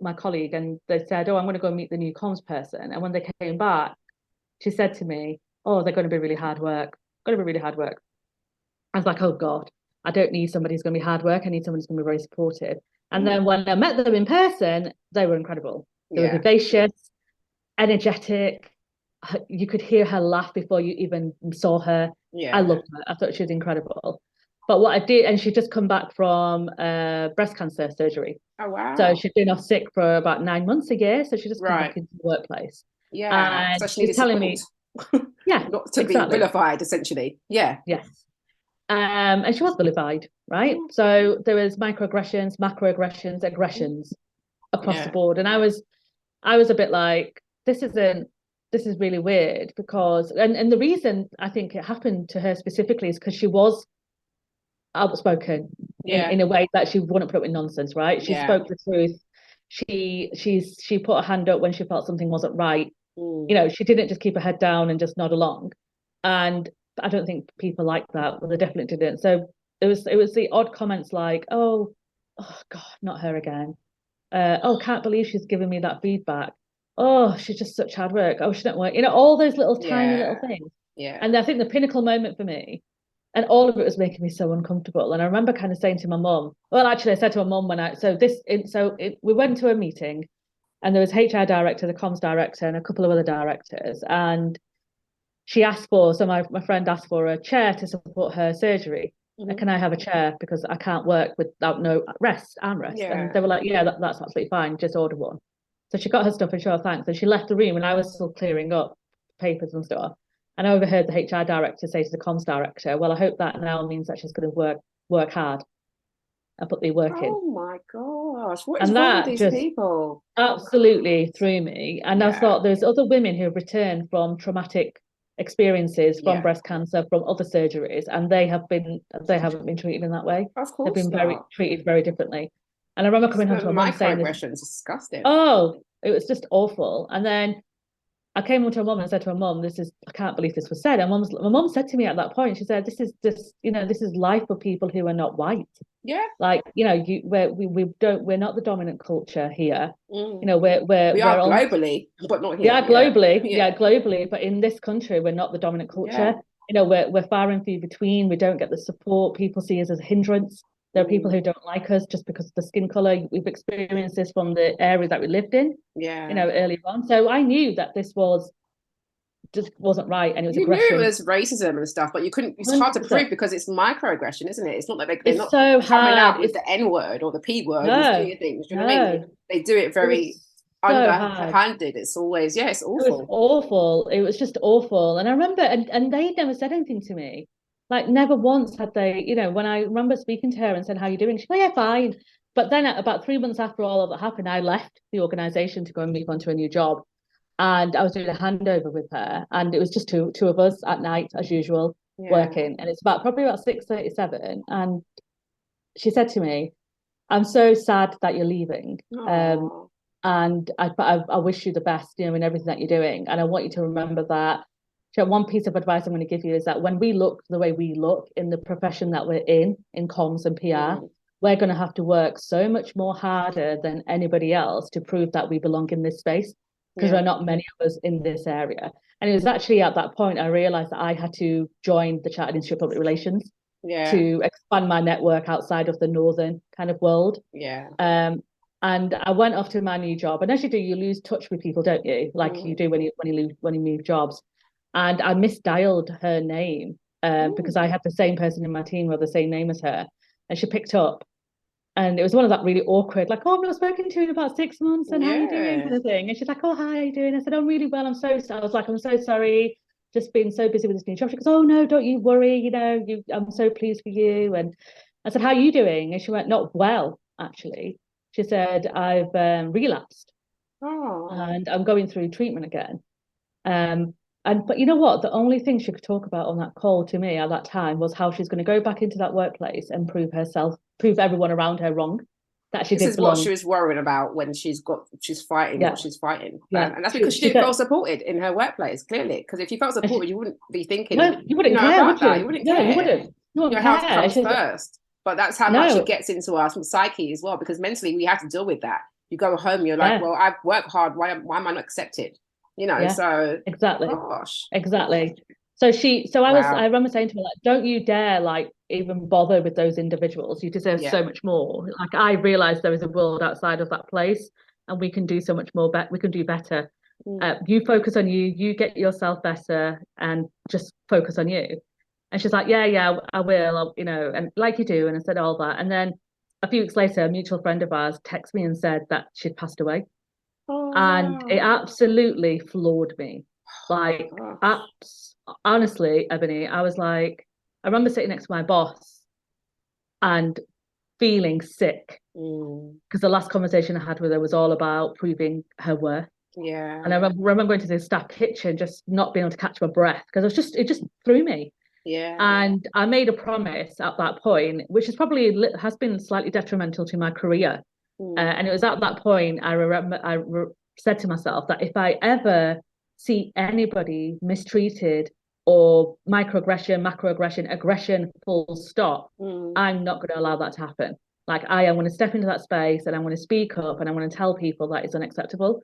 my colleague, and they said, "Oh, I'm going to go meet the new comms person." And when they came back, she said to me, "Oh, they're going to be really hard work. Going to be really hard work." I was like, "Oh God, I don't need somebody who's going to be hard work. I need someone who's going to be very supportive." And Mm. then when I met them in person, they were incredible. They were Yeah. vivacious, energetic. You could hear her laugh before you even saw her. I Yeah. loved her. I thought she was incredible. But what I did, and she'd just come back from breast cancer surgery. Oh So wow. she'd been off sick for about 9 months a year. So she just come back Right. into the workplace. Yeah. And So she she's needed telling support. me, yeah, Not to be exactly. vilified, essentially. Yeah. Yes. And she was vilified, right? Mm. So there was microaggressions, macroaggressions, Mm. aggressions across the Yeah. board. And I was a bit like, this is really weird, because and the reason I think it happened to her specifically is because she was outspoken Yeah. in a way that she wouldn't put up with nonsense, right? She Yeah. spoke the truth. She put her hand up when she felt something wasn't right. Mm. She didn't just keep her head down and just nod along. And I don't think people like that, but they definitely didn't. So it was the odd comments like, oh God, not her again. Oh, can't believe she's giving me that feedback. Oh, she's just such hard work. Oh, she don't work. All those little tiny little Yeah. things. Yeah. And I think the pinnacle moment for me, and all of it was making me so uncomfortable. And I remember kind of saying to my mum, well, actually, I said to my mum we went to a meeting, and there was HR director, the comms director, and a couple of other directors. And she asked for, so my friend asked for a chair to support her surgery. Mhm. Can I have a chair because I can't work without no armrest? And they Yeah. were like, yeah, that's absolutely fine. Just order one. So she got her stuff and she, oh, thanks. And she left the room and I was still clearing up papers and stuff. And I overheard the HR director say to the comms director, well, I hope that now means that she's going to work hard and put the work in. Oh my gosh, what is And wrong with that these just people? absolutely threw me. And I Yeah. thought there's other women who have returned from traumatic experiences from Yeah. breast cancer, from other surgeries, and they haven't been treated in that way. Of They've course been not. treated very differently. And I remember coming home The to my mum saying this, microaggressions is disgusting. oh, it was just awful. And then I came home to my mum and said to my mum, I can't believe this was said. And my mum said to me at that point, she said, this is just, this is life for people who are not white. Yeah. Like, we're not the dominant culture here. Mm. We We're are on, globally, but not we here. are Yeah. globally, Yeah. globally, but in this country, we're not the dominant culture. Yeah. We're far and few between. We don't get the support. People see us as a hindrance. There are people Mm. who don't like us just because of the skin color. We've experienced this from the area that we lived in, Yeah. earlier on. So I knew that this just wasn't right and it was You knew it aggression. was racism and stuff, but you couldn't, it's hard to 100%. prove because it's microaggression, isn't it? It's not that they're It's not so coming hard. out with the N word or the P word and No, saying things. Do you know what I mean? no. They do it It very was so hard. underhanded. It's always, yeah, it's It was awful. awful. It was just awful. And I remember, and they never said anything to me. Like never once had they, when I remember speaking to her and said, how are you doing? She said, oh, yeah, fine. But then about 3 months after all of that happened, I left the organization to go and move on to a new job. And I was doing a handover with her. And it was just two of us at night, as usual, Yeah. working. And it's probably about 6:37. And she said to me, I'm so sad that you're leaving. Oh. And I wish you the best, in everything that you're doing. And I want you to remember that. So one piece of advice I'm going to give you is that when we look the way we look in the profession that we're in comms and PR, we're going to have to work so much more harder than anybody else to prove that we belong in this space because there are not many of us in this area. And it was actually at that point I realized that I had to join the Chartered Institute of Public Relations to expand my network outside of the northern kind of world. Yeah. And I went off to my new job. And as you do, you lose touch with people, don't you? Like you do when you move jobs. And I misdialed her name because I had the same person in my team with the same name as her. And she picked up. And it was one of that really awkward, like, oh, I've not spoken to you in about 6 months, and how are you doing, kind of thing. And she's like, oh, hi, how are you doing? I said, I'm really well. I was like, I'm so sorry. Just been so busy with this new job. She goes, oh no, don't you worry. I'm so pleased for you. And I said, how are you doing? And she went, not well, actually. She said, I've relapsed and I'm going through treatment again. But you know what? The only thing she could talk about on that call to me at that time was how she's going to go back into that workplace and prove everyone around her wrong, that she This did is what belong. she was worrying about when she's fighting what she's fighting. And that's because she didn't feel supported in her workplace, clearly. Because if you felt supported, you wouldn't be thinking, no, you wouldn't care, about would you? that. You wouldn't No, care. you wouldn't. You wouldn't Your care. health comes first. But that's how much it gets into our psyche as well, because mentally we have to deal with that. You go home, you're like, well, I've worked hard. Why am I not accepted? So exactly. gosh. Exactly. I remember saying to her, like, don't you dare like even bother with those individuals. You deserve so much more. Like I realized there is a world outside of that place and we can do so much more. We can do better. You focus on you get yourself better and just focus on you. And she's like, yeah, I will, and like you do. And I said all that. And then a few weeks later, a mutual friend of ours texted me and said that she'd passed away. And it absolutely floored me. Like, honestly, Ebony, I was like, I remember sitting next to my boss and feeling sick because the last conversation I had with her was all about proving her worth. Yeah. And I remember going to the staff kitchen, just not being able to catch my breath because it just threw me. Yeah. And I made a promise at that point, which has been slightly detrimental to my career. And it was at that point I said to myself that if I ever see anybody mistreated or microaggression, macroaggression, aggression, full stop, I'm not going to allow that to happen. Like I am going to step into that space and I'm going to speak up and I'm going to tell people that it's unacceptable.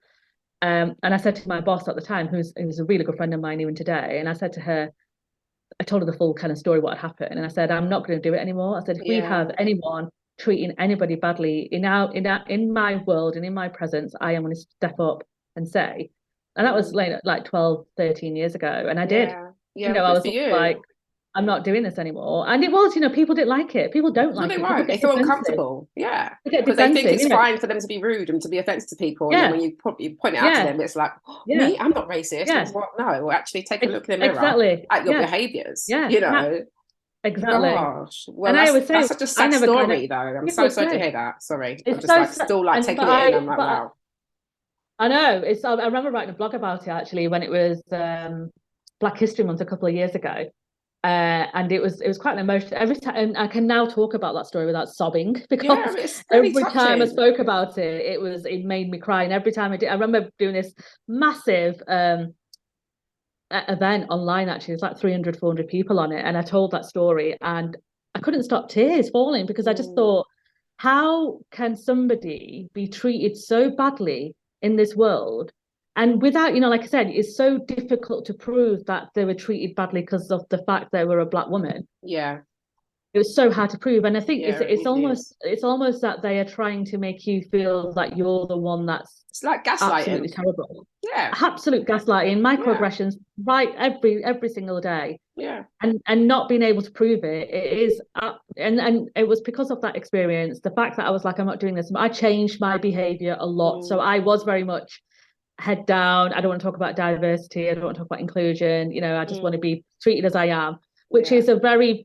And I said to my boss at the time, who's a really good friend of mine even today, and I said to her, I told her the full kind of story what had happened, and I said, I'm not going to do it anymore. I said, if we have anyone treating anybody badly in my world and in my presence, I am going to step up and say, And that was like 12, 13 years ago. And I did, Yeah. you Yeah. know, I Good was for like, you. I'm not doing this anymore. And it was, you know, people didn't like it. People don't No, like they it. People won't. They get feel defensive. uncomfortable. Yeah. They get Because they think defensive, it's you know. fine for them to be rude and to be offensive to people. And then Yeah, when you point it out to yeah, them, it's like, oh, yeah, me? I'm not racist. yeah. Well, no, well, actually take a look in the mirror Exactly. at your Yeah, behaviors, yeah, you yeah, know. exactly. Gosh. Well, And I always that's say, such a I sad never kind of, story though. I'm people so sorry to say hear that. Sorry. I'm it's just so like sad. still like And taking it in. I'm like, but wow. I know it's. I remember writing a blog about it actually when it was Black History Month a couple of years ago, and it was quite an emotional. Every time, and I can now talk about that story without sobbing Yeah, because it's really every time I touching. spoke about it, it made me cry. And every time I did, I remember doing this massive event online. Actually, it's like 300, 400 people on it, and I told that story, and I couldn't stop tears falling because I just Mm, thought, how can somebody be treated so badly in this world? And without, you know, like I said, it's so difficult to prove that they were treated badly because of the fact they were a black woman. yeah, It was so hard to prove. And I think yeah, it is. it's almost that they are trying to make you feel that you're the one that's It's like absolutely gaslighting. terrible. Yeah, Absolute gaslighting, yeah, microaggressions, right, every single day. yeah. And not being able to prove it is and it was because of that experience, the fact that I was like, I'm not doing this. I changed my behavior a lot. So Mm, I was very much head down. I don't want to talk about diversity. I don't want to talk about inclusion. You know, I just want to mm, be treated as I am, which yeah, is a very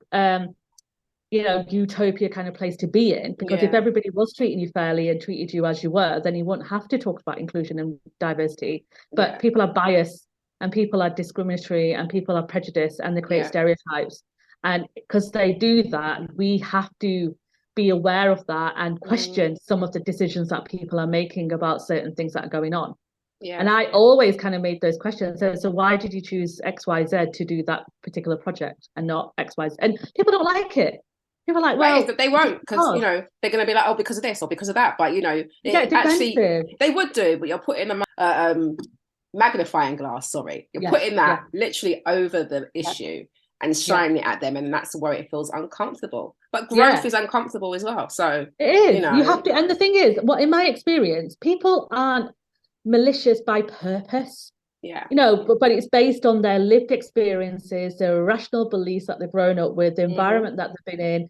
you know, utopia kind of place to be in, because if yeah, everybody was treating you fairly and treated you as you were, then you wouldn't have to talk about inclusion and diversity. But yeah, people are biased and people are discriminatory and people are prejudiced and they create yeah, stereotypes. And because they do that, we have to be aware of that and mm, question some of the decisions that people are making about certain things that are going on. And yeah. I always kind of made those questions. So why did you choose XYZ to do that particular project and not XYZ? And people don't like it. People are like, But it is well, that they just won't because because. they're going to be like, oh, because of this or because of that. But You get it actually defensive. they would do, but you're putting a magnifying glass. Sorry, you're Yeah, putting yeah, that literally over the yeah, issue and yeah, shining it at them, and that's where it feels uncomfortable. But growth yeah. is uncomfortable as well. So It you is. You know, have to, and the thing is, what in my experience, people aren't malicious by purpose. yeah, You know, but it's based on their lived experiences, their irrational beliefs that they've grown up with, the mm-hmm, environment that they've been in,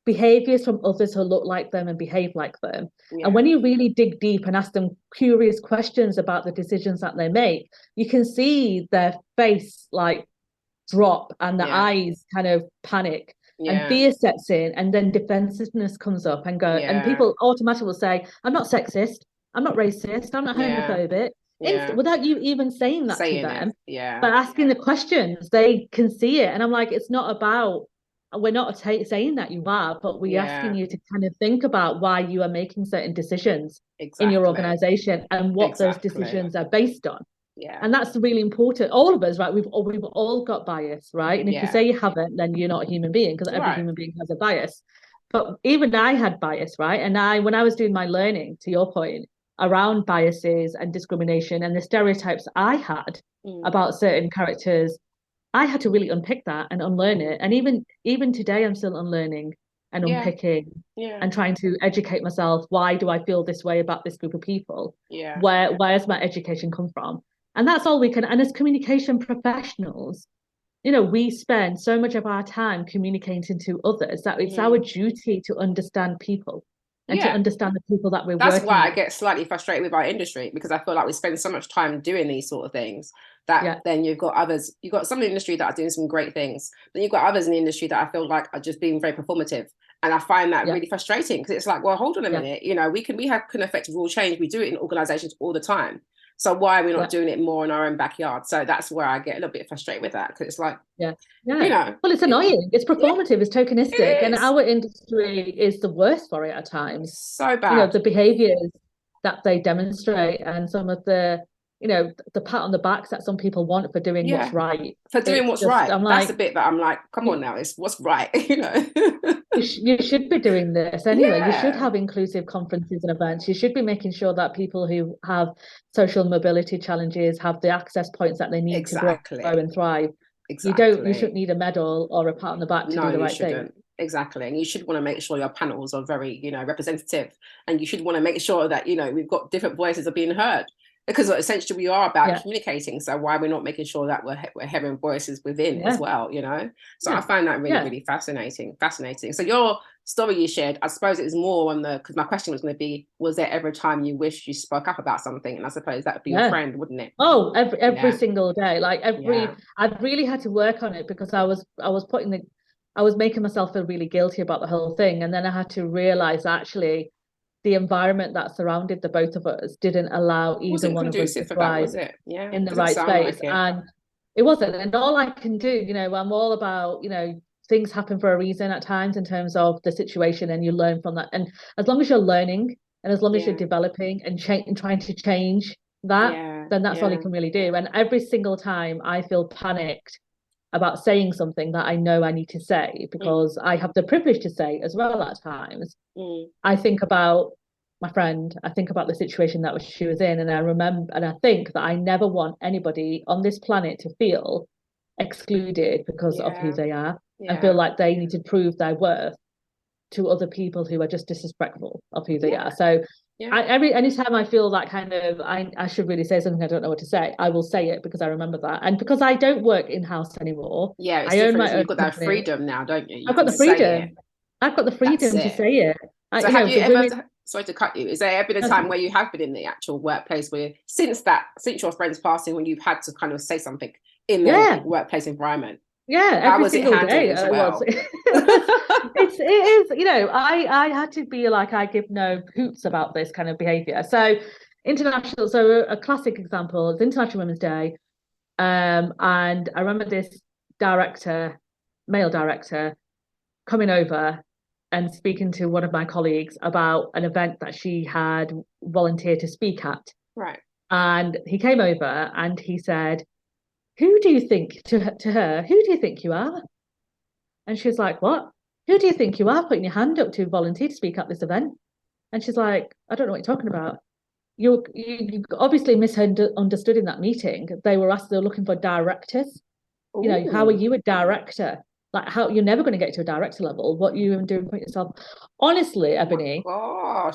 behaviors from others who look like them and behave like them. And yeah, when you really dig deep and ask them curious questions about the decisions that they make, you can see their face like drop and the yeah, eyes kind of panic and yeah, fear sets in, and then defensiveness comes up and and yeah, people automatically will say, I'm not sexist, I'm not racist, I'm not yeah, homophobic, yeah. without you even saying that to Saying it, them. yeah, But asking the questions, they can see it. And I'm like, it's not about, we're not saying that you are, but we're asking yeah, you to kind of think about why you are making certain decisions in your exactly, organization and what those exactly, decisions are based on. yeah, And that's really important. All of us, right? We've all got bias, right? And if you yeah, say you haven't, then you're not a human being, because every right, human being has a bias. But even I had bias, right? And when I was doing my learning, to your point, around biases and discrimination and the stereotypes I had mm, about certain characters, I had to really unpick that and unlearn it. And even today, I'm still unlearning and yeah, unpicking yeah, and trying to educate myself. Why do I feel this way about this group of people? yeah, Where's my education come from? And that's all we can. And as communication professionals, you know, we spend so much of our time communicating to others that it's our mm, duty to understand people and to yeah. understand the people that we're That's working why I with. get slightly frustrated with our industry because I feel like we spend so much time doing these sort of things that Yeah, then you've got some in the industry that are doing some great things, then you've got others in the industry that I feel like are just being very performative. And I find that yeah, really frustrating because it's like, well, hold on a yeah, minute, can affect real change. We do it in organizations all the time. So why are we not yeah. doing it more in our own backyard? So that's where I get a little bit frustrated with that because it's like, Yeah, you yeah. know, Well, it's annoying. It's yeah, performative. It's tokenistic, it and is our industry is the worst for it at times. so You know, bad. the behaviors that they demonstrate, and some of the, you know, the pat on the backs that some people want for doing what's Yeah, right. for doing It's what's just, right. I'm That's the like, bit that I'm like, come on you, now, it's what's right, you should be doing this anyway. You should Yeah, have inclusive conferences and events. You should be making sure that people who have social mobility challenges have the access points that they need to grow exactly, and thrive. You shouldn't exactly. need a medal or a pat on the back to No, do the you right thing. shouldn't. Exactly. And you should want to make sure your panels are very, representative. And you should want to make sure that, we've got different voices are being heard. because essentially we are about Yeah. communicating. So why we're not making sure that we're hearing voices within as well, you know? So I find that really, really fascinating. So your story you shared, I suppose it was more on because my question was going to be, was there ever a time you wish you spoke up about something? And I suppose that would be your friend, wouldn't it? Oh, every single day. Like I've really had to work on it because I was making myself feel really guilty about the whole thing. And then I had to realize actually the environment that surrounded the both of us didn't allow either one of us to thrive in the right space. And it wasn't. And all I can do, you know, I'm all about, you know, things happen for a reason at times in terms of the situation, and you learn from that. And as long as you're learning and as long as you're developing and trying to change that, then that's all you can really do. And every single time I feel panicked about saying something that I know I need to say, because I have the privilege to say as well at times, I think about my friend, I think about the situation that she was in, and I remember, and I think that I never want anybody on this planet to feel excluded because of who they are, and feel like they need to prove their worth to other people who are just disrespectful of who they are. So anytime I feel that kind of I should really say something, I don't know what to say, I will say it, because I remember that. And because I don't work in-house anymore, it's I own my own you've got company. that freedom now, don't you? I've got the freedom. I've got the freedom to say it. So have you ever, sorry to cut you, is there ever been a time where you have been in the actual workplace where since your friend's passing, when you've had to kind of say something in the workplace environment? Every single day as well. It is, you know, I had to be like, I give no hoots about this kind of behavior. So a classic example is International Women's Day. And I remember this male director, coming over and speaking to one of my colleagues about an event that she had volunteered to speak at. Right. And he came over and he said, who do you think, to her, who do you think you are? And she was like, what? Who do you think you are putting your hand up to volunteer to speak at this event? And she's like, I don't know what you're talking about. You obviously misunderstood in that meeting. They were looking for directors. Ooh. You know, how are you a director? Like, how you're never going to get to a director level. What you even doing for yourself? Honestly, Ebony,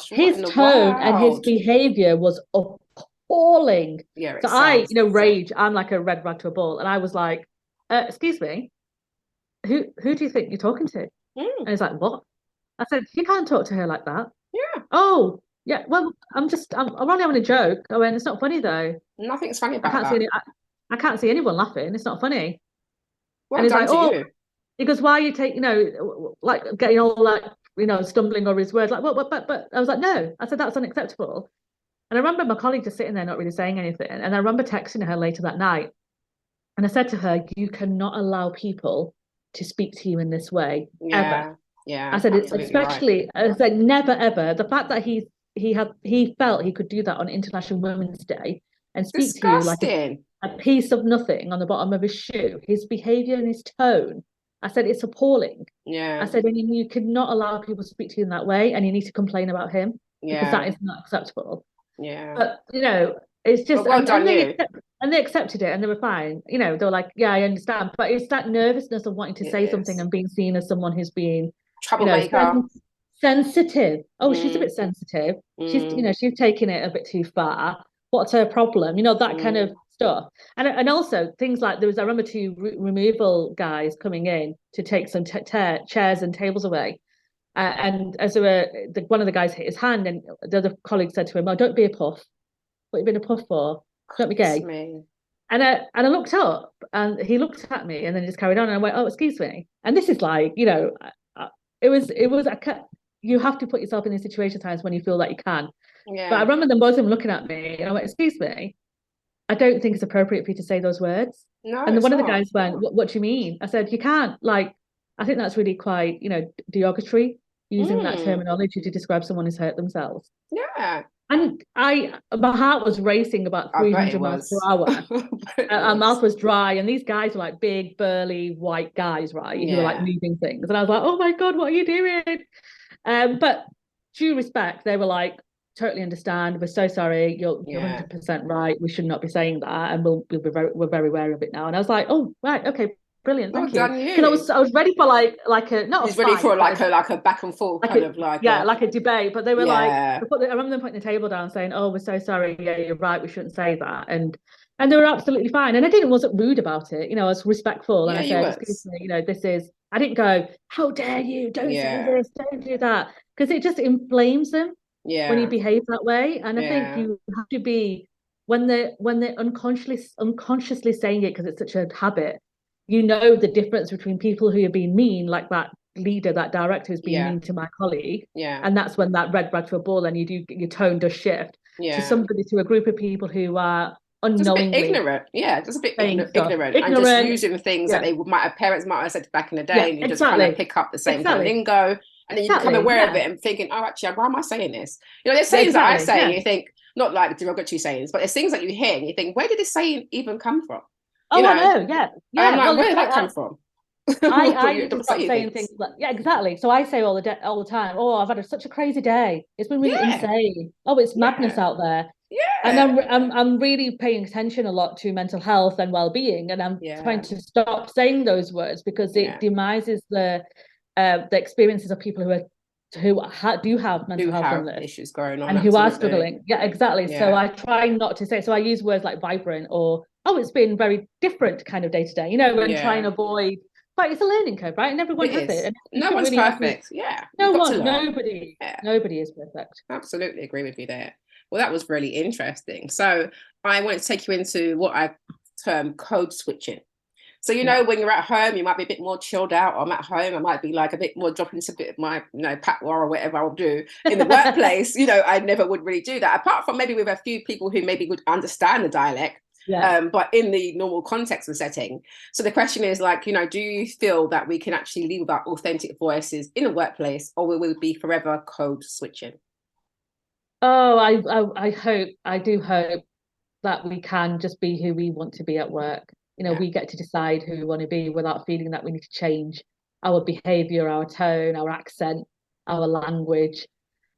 his tone and his behavior was appalling. So I, rage. I'm like a red rag to a bull, and I was like, "Excuse me, who do you think you're talking to?" And he's like, "What?" I said, "You can't talk to her like that." Yeah. Oh, yeah. Well, I'm only having a joke. I mean, it's not funny though. Nothing's funny about that. I can't see anyone laughing. It's not funny. Well, and he's like, "Oh." You. He goes, why are you taking, like getting all like, stumbling over his words, like, well, but I was like, no. I said, that's unacceptable. And I remember my colleague just sitting there not really saying anything. And I remember texting her later that night. And I said to her, you cannot allow people to speak to you in this way, ever. Yeah. I said, it's especially, right. I said, never, ever. The fact that he felt he could do that on International Women's Day and speak to you like a piece of nothing on the bottom of his shoe, his behavior and his tone. I said, it's appalling. Yeah. I said, and you could not allow people to speak to you in that way, and you need to complain about him because that is not acceptable. Yeah. But, it's just, well done, and they accepted it and they were fine. They were like, yeah, I understand. But it's that nervousness of wanting to say something and being seen as someone who's being troublemaker. Sensitive. Oh, she's a bit sensitive. She's taking it a bit too far. What's her problem? That kind of stuff. And also things like I remember two removal guys coming in to take some chairs and tables away. And as one of the guys hit his hand, and the other colleague said to him, "Oh, don't be a puff. What have you been a puff for? Don't be gay." And I looked up, and he looked at me, and then just carried on. And I went, "Oh, excuse me." And this is like, it was. You have to put yourself in these situation times when you feel that you can. Yeah. But I remember them both of them looking at me, and I went, "Excuse me, I don't think it's appropriate for you to say those words." No. And one of the guys went, what do you mean? I said, you can't. Like, I think that's really quite, derogatory, using that terminology to describe someone who's hurt themselves. Yeah. And my heart was racing about 300 miles per hour. Our mouth was dry, and these guys were like big, burly, white guys, right? Who were like moving things. And I was like, oh my God, what are you doing? But due respect, they were like, totally understand. We're so sorry. You're 100% right. We should not be saying that, and we're very aware of it now. And I was like, oh right, okay, Brilliant, Well thank you. done, Because you. I was ready for like a not a He's ready fight, for but like a back and forth like kind a of like yeah, a like a debate. But they were like, yeah I remember them putting the table down, saying, "Oh, we're so sorry. Yeah, you're right. We shouldn't say that." And they were absolutely fine. And I didn't wasn't rude about it. You know, I was respectful, and yeah I you said, "Excuse was me. You know, this is." I didn't go, "How dare you? Don't say yeah this. Don't do that," because it just inflames them when you yeah behave that way. And I think yeah you have to be when they're unconsciously saying it because it's such a habit. You know the difference between people who are being mean, like that leader, that director who's being yeah mean to my colleague, yeah and that's when that red flag to a ball, and your tone does shift yeah to a group of people who are just a bit unknowingly ignorant, yeah, just a bit saying stuff, ignorant and just ignorant. using things that Yeah, they might have parents might have said back in the day, yeah, and you just kind of exactly, pick up the same kind of exactly, lingo, and then you become exactly. aware of Yeah, it and thinking, oh, actually, why am I saying this? You know, there's yeah, sayings that I exactly. say, Yeah. and you think, not like derogatory sayings, but there's things that you hear and you think, where did this saying even come from? You Oh, I know, and know. Yeah, I'm yeah. like, Well, where it's did like that come from? I But you need end to up stop saying saying things things. like, yeah, exactly. So I say all the time, oh, I've had such a crazy day. It's been really Yeah, insane. Oh, it's madness yeah, out there. And yeah, I'm really paying attention a lot to mental health and well-being, and I'm trying yeah, to stop saying those words because it yeah. demises the experiences of people do have mental Do health have illness issues going on, and who are absolutely. struggling. Yeah, exactly. So Yeah, I try not to say. So I use words like vibrant or oh, it's been very different kind of day to day. You know, and try and yeah. avoid. But it's a learning curve, right? And everyone It has it, is. and you No shouldn't one's really ever. perfect. Yeah, you've No got to one, learn. nobody, Yeah, nobody is perfect. absolutely agree with you there. Well, that was really interesting. So I want to take you into what I term code switching. So, you Yeah. know, when you're at home, you might be a bit more chilled out. I'm at home, I might be like a bit more dropping into a bit of my, patois or whatever I'll do. In the workplace, I never would really do that, apart from maybe with a few people who maybe would understand the dialect. Yeah. But in the normal context and setting. So the question is like, do you feel that we can actually leave our authentic voices in the workplace, or will we be forever code switching? Oh, I do hope that we can just be who we want to be at work. You know, Yeah. we get to decide who we want to be without feeling that we need to change our behavior, our tone, our accent, our language.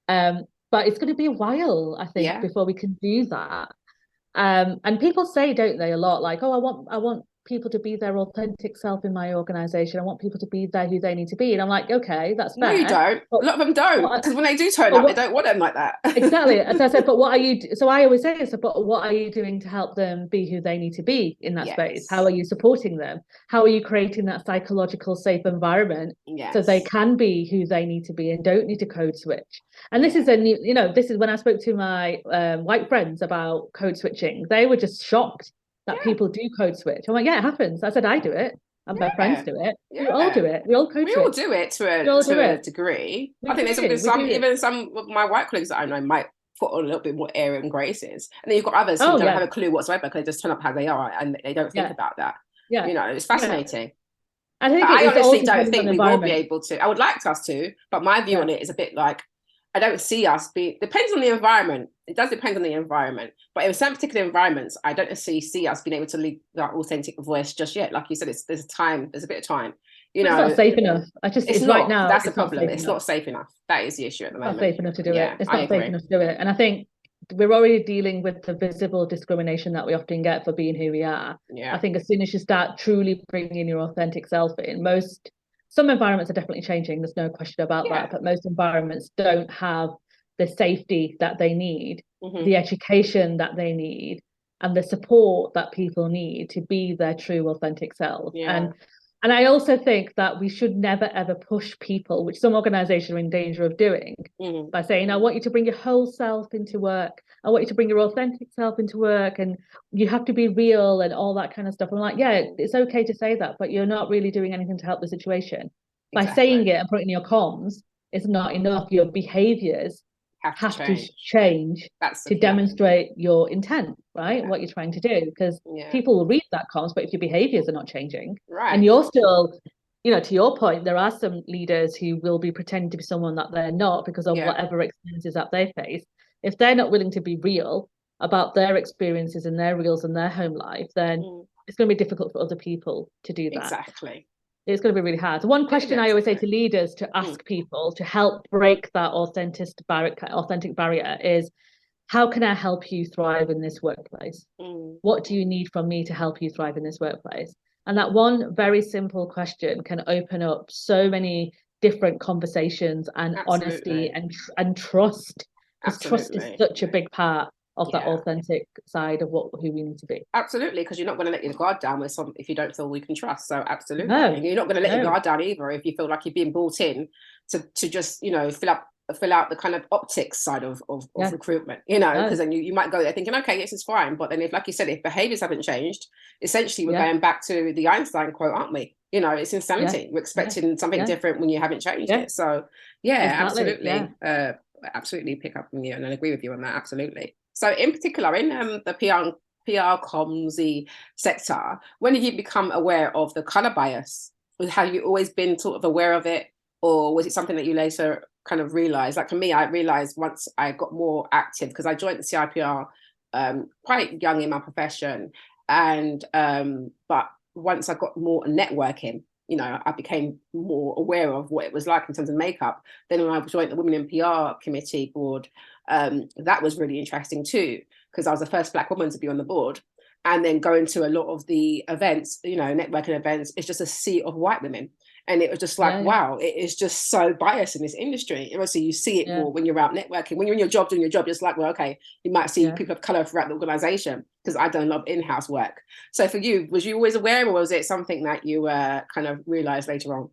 But it's going to be a while, I think, Yeah. before we can do that. And people say, don't they, a lot like, oh, I want people to be their authentic self in my organization. I want people to be there who they need to be. And I'm like, okay, that's No, you fair. don't. But A lot of them don't, what because when they do turn but up, they what don't want them like that. exactly. As I said, but what are you? So I always say this, but what are you doing to help them be who they need to be in that space? How Yes. are you supporting them? How are you creating that psychological safe environment so they Yes. can be who they need to be and don't need to code switch? And this is Yeah. a new, this is when I spoke to my white friends about code switching. They were just shocked that Yeah. people do code switch. I'm like, yeah, it happens. I said, I do it. And my friends Yeah. do it. We all Yeah. do it. We all code We all switch. do it We all do to a it. degree. I We think do. there's We some do it. even some of my white colleagues that I know might put on a little bit more air and graces, and then you've got others who Oh don't have yeah. a clue whatsoever because they just turn up how they are and they don't think Yeah. about that. Yeah. It's Yeah. fascinating. I think But it I is all honestly don't depending on think the we will be environment. able to. I would like us to, but my view Yeah. on it is a bit like I don't see us be. Depends on the environment. It does depend on the environment, but in some particular environments, I don't necessarily see us being able to leave that authentic voice just yet. Like you said, there's time. There's a bit of time. You It's not know, safe enough. it's It's right not. now, That's the it's not problem. safe It's enough. not safe enough. That is the issue at the It's not moment. safe enough to do it. Yeah, It's I not safe agree. enough to do it. And I think we're already dealing with the visible discrimination that we often get for being who we are. I Yeah, think as soon as you start truly bringing your authentic self in, some environments are definitely changing. There's no question about yeah. that. But most environments don't have the safety that they need, Hmm. the education that they need, and the support that people need to be their true authentic self. Yeah. And I also think that we should never ever push people, which some organizations are in danger of doing, Hmm. by saying, I want you to bring your whole self into work. I want you to bring your authentic self into work and you have to be real and all that kind of stuff. I'm like, yeah, it's okay to say that, but you're not really doing anything to help the situation. By saying Exactly. it and putting in your comms, it's not enough. Your behaviors Have to have to change. change That's the to key. demonstrate your intent, right? Yeah. What you're trying to do. Because Yeah. people will read that comms, but if your behaviors are not changing and Right. you're still, to your point, there are some leaders who will be pretending to be someone that they're not because of Yeah. whatever experiences that they face. If they're not willing to be real about their experiences and their reels and their home life, then Mm. it's going to be difficult for other people to do that. Exactly. It's going to be really hard. So one question I always say Exactly. to leaders to Mm. ask people to help break that authentic barrier is, how can I help you thrive in this workplace? Mm. What do you need from me to help you thrive in this workplace? And that one very simple question can open up so many different conversations and honesty Absolutely. and trust, because trust is Absolutely. such a big part of that Yeah. authentic side of who we need to be. Absolutely, because you're not going to let your guard down with some if you don't feel we can trust. So absolutely, No, and you're not going to let your no, guard down either if you feel like you're being brought in to just fill out the kind of optics side of yeah, recruitment. no, Because then you might go there thinking, okay, this is fine, but then if, like you said, if behaviors haven't changed, essentially we're yeah, going back to the Einstein quote, aren't we? It's yeah, insanity. We're yeah, expecting something yeah, different when you haven't changed yeah, it. So yeah, exactly, yeah. absolutely, absolutely pick up from you and I agree with you on that. Absolutely. So in particular, in the PR comms sector, when did you become aware of the color bias? Have you always been sort of aware of it, or was it something that you later kind of realized? Like for me, I realized once I got more active because I joined the CIPR quite young in my profession, and but once I got more networking, I became more aware of what it was like in terms of makeup. Then when I joined the Women in PR Committee board, that was really interesting too, because I was the first Black woman to be on the board. And then going to a lot of the events, networking events, it's just a sea of white women. And it was just like, Yeah, yeah, wow, it is just so biased in this industry. And obviously, you see it yeah, more when you're out networking. When you're in your job, doing your job, it's like, well, okay, you might see yeah. people of color throughout the organization, because I don't love in-house work. So for you, was you always aware, or was it something that you kind of realized later on?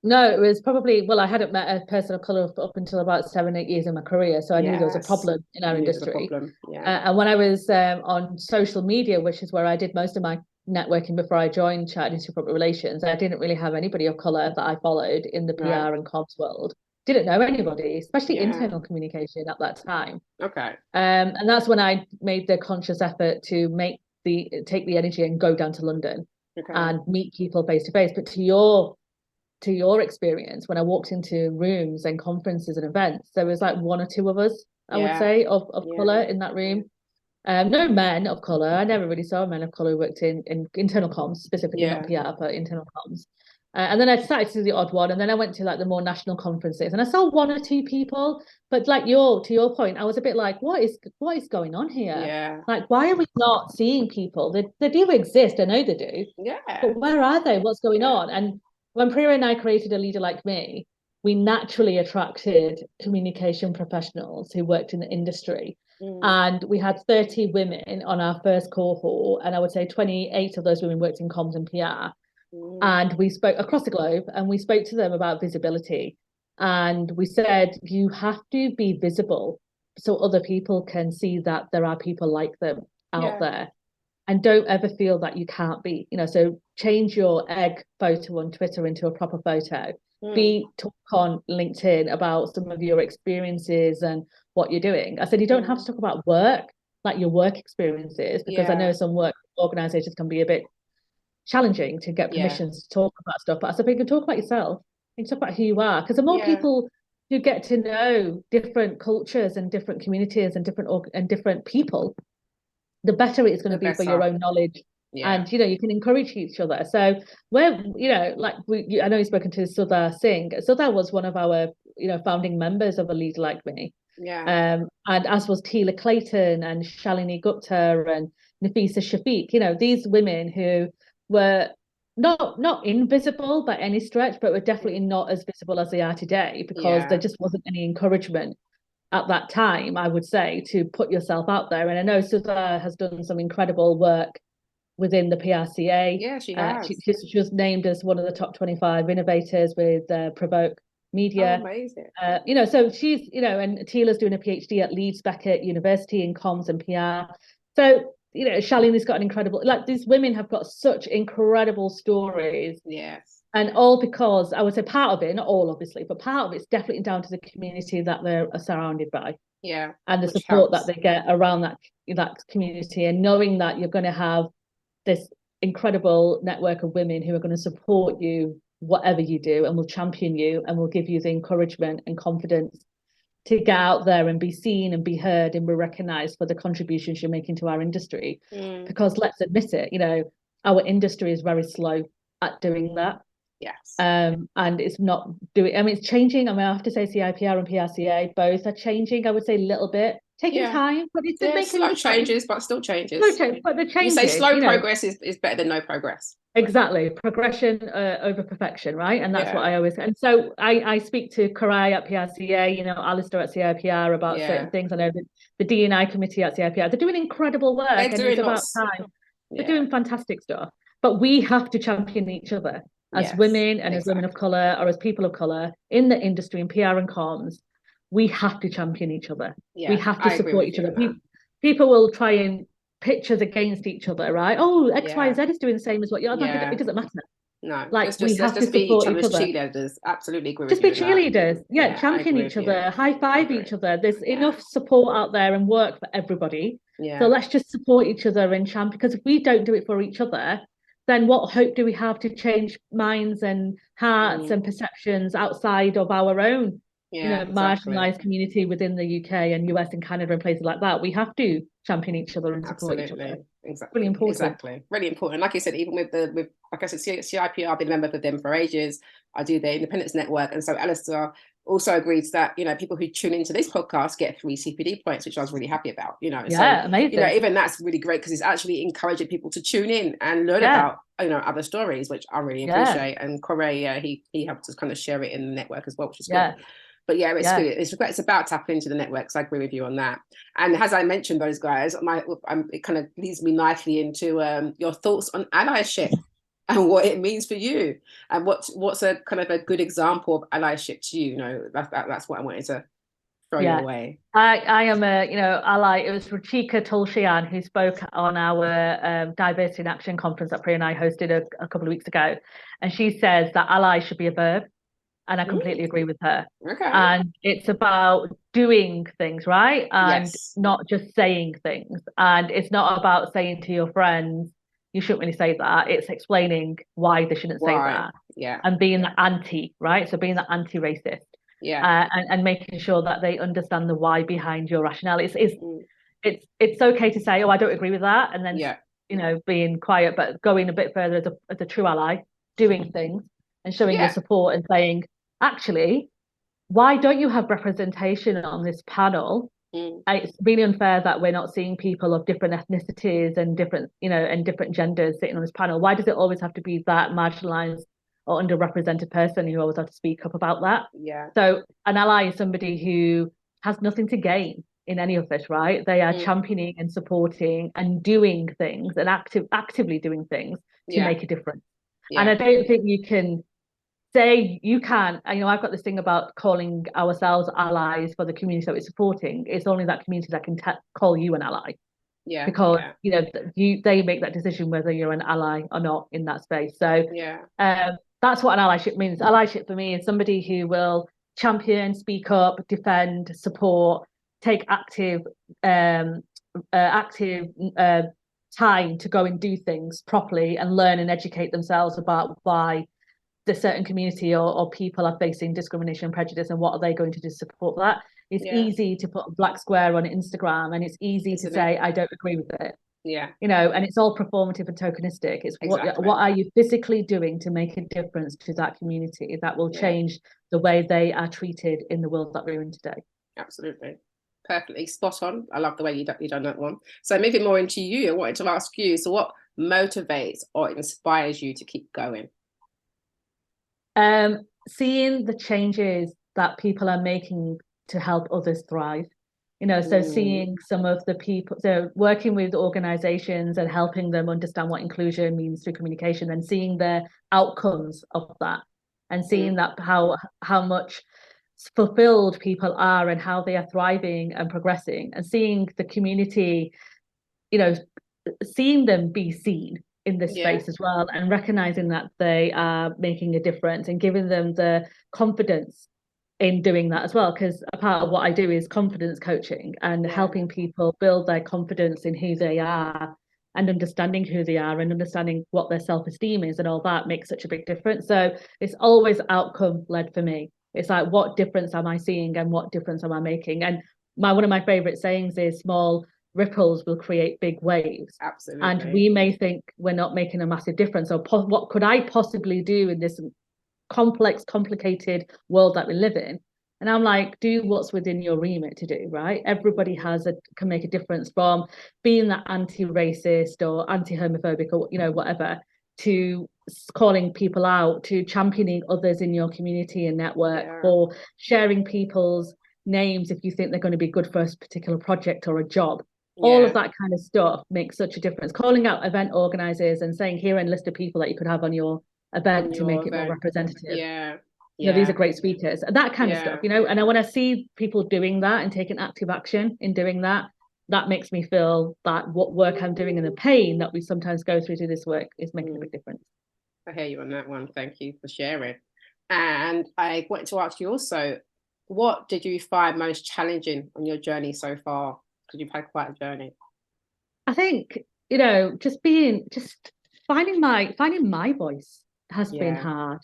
No, it was probably, well, I hadn't met a person of color up until about 7, 8 years in my career, so I knew there was a Yes, problem in our you knew there was a industry. problem. Yeah. And when I was on social media, which is where I did most of my networking before I joined Chartered Institute of Public Relations, I didn't really have anybody of color that I followed in the Right. PR and comms world. Didn't know anybody, especially Yeah. internal communication at that time. Okay. And that's when I made the conscious effort to take the energy and go down to London Okay. and meet people face to face. But to your experience, when I walked into rooms and conferences and events, there was like one or two of us, I would Yeah. say, of Yeah. color in that room. No men of color. I never really saw men of color who worked in internal comms, specifically not Yeah. PR, but internal comms. And then I started to do the odd one, and then I went to like the more national conferences, and I saw one or two people. But like to your point, I was a bit like, what is going on here? Yeah. Like, why are we not seeing people? They do exist, I know they do, Yeah. but where are they? What's going Yeah. on? And when Priya and I created A Leader Like Me, we naturally attracted communication professionals who worked in the industry. Mm. And we had 30 women on our first cohort, and I would say 28 of those women worked in comms and PR. Mm. And we spoke across the globe, and we spoke to them about visibility. And we said, you have to be visible so other people can see that there are people like them out Yeah. there. And don't ever feel that you can't be, so change your egg photo on Twitter into a proper photo. Mm. Talk on LinkedIn about some of your experiences and what you're doing. I said, you don't have to Mm. talk about work, like your work experiences, because I know Yeah. some work organizations can be a bit challenging to get Yeah. permissions to talk about stuff. But I said, but you can talk about yourself. You can talk about who you are. Because the more Yeah. people who get to know different cultures and different communities and different people, the better it's going The to be for your better. own knowledge. Yeah. And you can encourage each other. So like I know you've spoken to Sudha Singh. Sudha was one of our founding members of A Leader Like Me. Yeah. And as was Tila Clayton and Shalini Gupta and Nafisa Shafiq, these women who were not invisible by any stretch, but were definitely Mm. not as visible as they are today, because there Yeah. just wasn't any encouragement at that time, I would say, to put yourself out there. And I know Sudha has done some incredible work within the PRCA. Yeah, she She, has. she, she was named as one of the top 25 innovators with Provoke Oh, Media. amazing. So she's, and Tila's doing a PhD at Leeds Beckett University in comms and PR. So, Shalini's got an incredible, like these women have got such incredible stories. Yes. And all because I would say part of it, not all obviously, but part of it's definitely down to the community that they're surrounded by Yeah. and the Which support that helps. they get around that community, and knowing that you're going to have this incredible network of women who are going to support you whatever you do and will champion you and will give you the encouragement and confidence to get out there and be seen and be heard and be recognized for the contributions you're making to our industry. Mm. Because let's admit it, our industry is very slow at doing that. Yes. And it's not doing, I mean, it's changing. I mean, I have to say CIPR and PRCA both are changing, I would say a little bit taking time, but it's been making slow changes, but still changes. Slow change, but the changes. You say slow progress is better than no progress. Exactly, progression over perfection, right? And that's what I always. And so I speak to Karai at PRCA, Alistair at CIPR about certain things. I know that the D&I committee at CIPR, they're doing incredible work, and it's about time. They're doing fantastic stuff, but we have to champion each other as women and as women of color, or as people of color in the industry in PR and comms. We have to champion each other. We have to support each other. People will try and pictures against each other, right? Oh, X, Y, Z is doing the same as what you're like. It doesn't matter. No, like we have to support each other. Cheerleaders. Absolutely agree with just you. Just be cheerleaders. Champion each other, high five each other. There's enough support out there and work for everybody. So let's just support each other and champion, because if we don't do it for each other, then what hope do we have to change minds and hearts and perceptions outside of our own marginalized community within the UK and US and Canada and places like that? We have to champion each other and support each other. Exactly. Really important. Really important. Like you said, even with like I said, CIPR, I've been a member of them for ages. I do the Independence Network, and so Alistair also agrees that people who tune into this podcast get 3 CPD points, which I was really happy about. Amazing. Even that's really great, because it's actually encouraging people to tune in and learn about other stories, which I really appreciate. And Corey, he helped us kind of share it in the network as well, which is good. But it's good. It's about tapping into the networks. I agree with you on that. And as I mentioned those guys, it kind of leads me nicely into your thoughts on allyship and what it means for you, and what's a kind of a good example of allyship to you. That's what I wanted to throw your way. I am a ally. It was Ruchika Tulshian who spoke on our Diversity in Action conference that Priya and I hosted a couple of weeks ago, and she says that ally should be a verb. And I completely agree with her. Okay. And it's about doing things, right? And not just saying things. And it's not about saying to your friends, you shouldn't really say that. It's explaining why they shouldn't say that. Yeah. And being the anti, right? So being the anti-racist. Yeah. And making sure that they understand the why behind your rationale. It's okay to say, oh, I don't agree with that. And then, being quiet, but going a bit further as a true ally, doing things and showing your support and saying, actually, why don't you have representation on this panel? It's really unfair that we're not seeing people of different ethnicities and different, and different genders sitting on this panel. Why does it always have to be that marginalized or underrepresented person who always have to speak up about that? So an ally is somebody who has nothing to gain in any of this, right? They are championing and supporting and doing things and actively doing things to make a difference. And I don't think you can say you can, I've got this thing about calling ourselves allies for the community that we're supporting. It's only that community that can call you an ally. Because they make that decision whether you're an ally or not in that space. So that's what an allyship means. Allyship for me is somebody who will champion, speak up, defend, support, take active time to go and do things properly and learn and educate themselves about why the certain community or people are facing discrimination and prejudice, and what are they going to do to support that. It's easy to put a black square on Instagram, and it's easy to say I don't agree with it, and it's all performative and tokenistic. It's what are you physically doing to make a difference to that community that will change the way they are treated in the world that we're in today. Absolutely. Perfectly spot on. I love the way you done that one. So moving more into you, I wanted to ask you, so what motivates or inspires you to keep going? Seeing the changes that people are making to help others thrive, so seeing some of the people, so working with organizations and helping them understand what inclusion means through communication, and seeing the outcomes of that, and seeing that how much fulfilled people are and how they are thriving and progressing, and seeing the community, seeing them be seen in this space as well, and recognizing that they are making a difference and giving them the confidence in doing that as well, because a part of what I do is confidence coaching and helping people build their confidence in who they are and understanding who they are and understanding what their self-esteem is, and all that makes such a big difference. So it's always outcome led for me. It's like, what difference am I seeing and what difference am I making? And one of my favorite sayings is, small ripples will create big waves. Absolutely. And we may think we're not making a massive difference, or what could I possibly do in this complex, complicated world that we live in? And I'm like, do what's within your remit to do, right? Everybody can make a difference, from being that anti-racist or anti-homophobic or, you know, whatever, to calling people out, to championing others in your community and network, or sharing people's names if you think they're going to be good for a particular project or a job. All of that kind of stuff makes such a difference. Calling out event organizers and saying, here are a list of people that you could have on your event to make it more representative. You know, these are great speakers, that kind of stuff, you know. And when I see people doing that and taking active action in doing that, that makes me feel that what work I'm doing and the pain that we sometimes go through to this work is making a big difference. I hear you on that one. Thank you for sharing. And I wanted to ask you also, what did you find most challenging on your journey so far? Because you've had quite a journey. I think, you know, just finding my voice has been hard.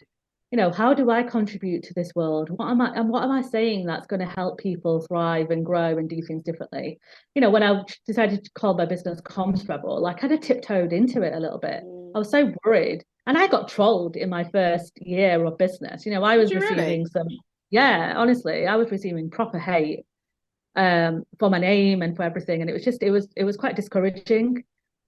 You know, how do I contribute to this world? What am I saying that's going to help people thrive and grow and do things differently? You know, when I decided to call my business Comms Rebel, I kind of tiptoed into it a little bit. I was so worried, and I got trolled in my first year of business. You know, I was receiving honestly, I was receiving proper hate for my name and for everything, and it was quite discouraging.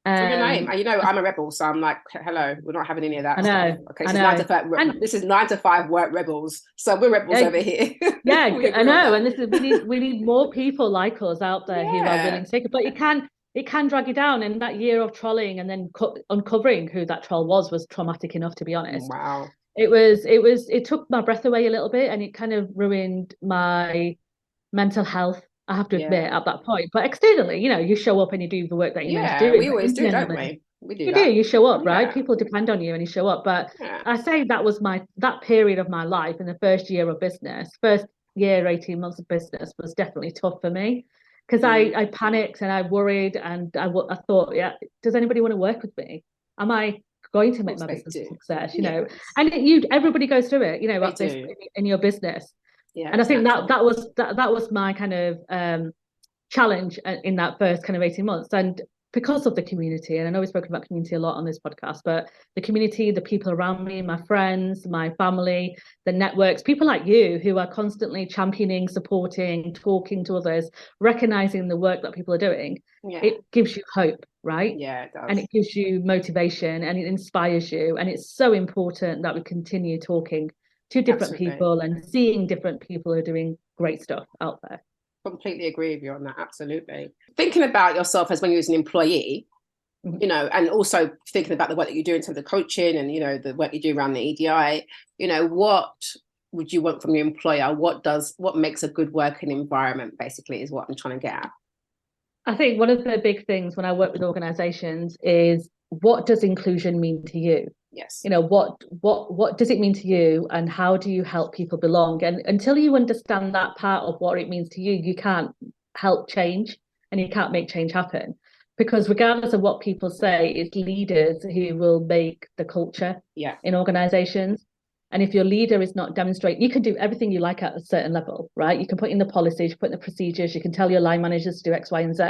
For your name, and you know, I'm a rebel, so I'm like, hello, we're not having any of that. I know. Stuff. Okay, this is 9 to 5 work rebels, so we're rebels over here. I know, and this is we need more people like us out there who are willing to take it. But it can drag you down, and that year of trolling and then uncovering who that troll was traumatic enough, to be honest. Wow. It took my breath away a little bit, and it kind of ruined my mental health, I have to admit, at that point. But externally, you know, you show up and you do the work that you're meant to do. We always do, don't we? You do. You show up, right? People depend on you, and you show up. But I say that was that period of my life in the first year of business, first year, 18 months of business was definitely tough for me, because I panicked and I worried, and I thought, does anybody want to work with me? Am I going to make my business a success? You know, and everybody goes through it, you know, in your business. And I think that was my kind of challenge in that first kind of 18 months. And because of the community, and I know we've spoken about community a lot on this podcast, but the community, the people around me, my friends, my family, the networks, people like you who are constantly championing, supporting, talking to others, recognizing the work that people are doing, it gives you hope, right? Yeah, it does. And it gives you motivation, and it inspires you. And it's so important that we continue talking to different people and seeing different people who are doing great stuff out there. Completely agree with you on that. Absolutely. Thinking about yourself as when you was an employee, you know, and also thinking about the work that you do in terms of coaching and, you know, the work you do around the EDI, you know, what would you want from your employer? What makes a good working environment, basically, is what I'm trying to get at. I think one of the big things when I work with organizations is, what does inclusion mean to you? Yes. You know, what does it mean to you, and how do you help people belong? And until you understand that part of what it means to you, you can't help change, and you can't make change happen. Because regardless of what people say, it's leaders who will make the culture in organizations. And if your leader is not demonstrating, you can do everything you like at a certain level, right? You can put in the policies, you put in the procedures, you can tell your line managers to do X, Y, and Z.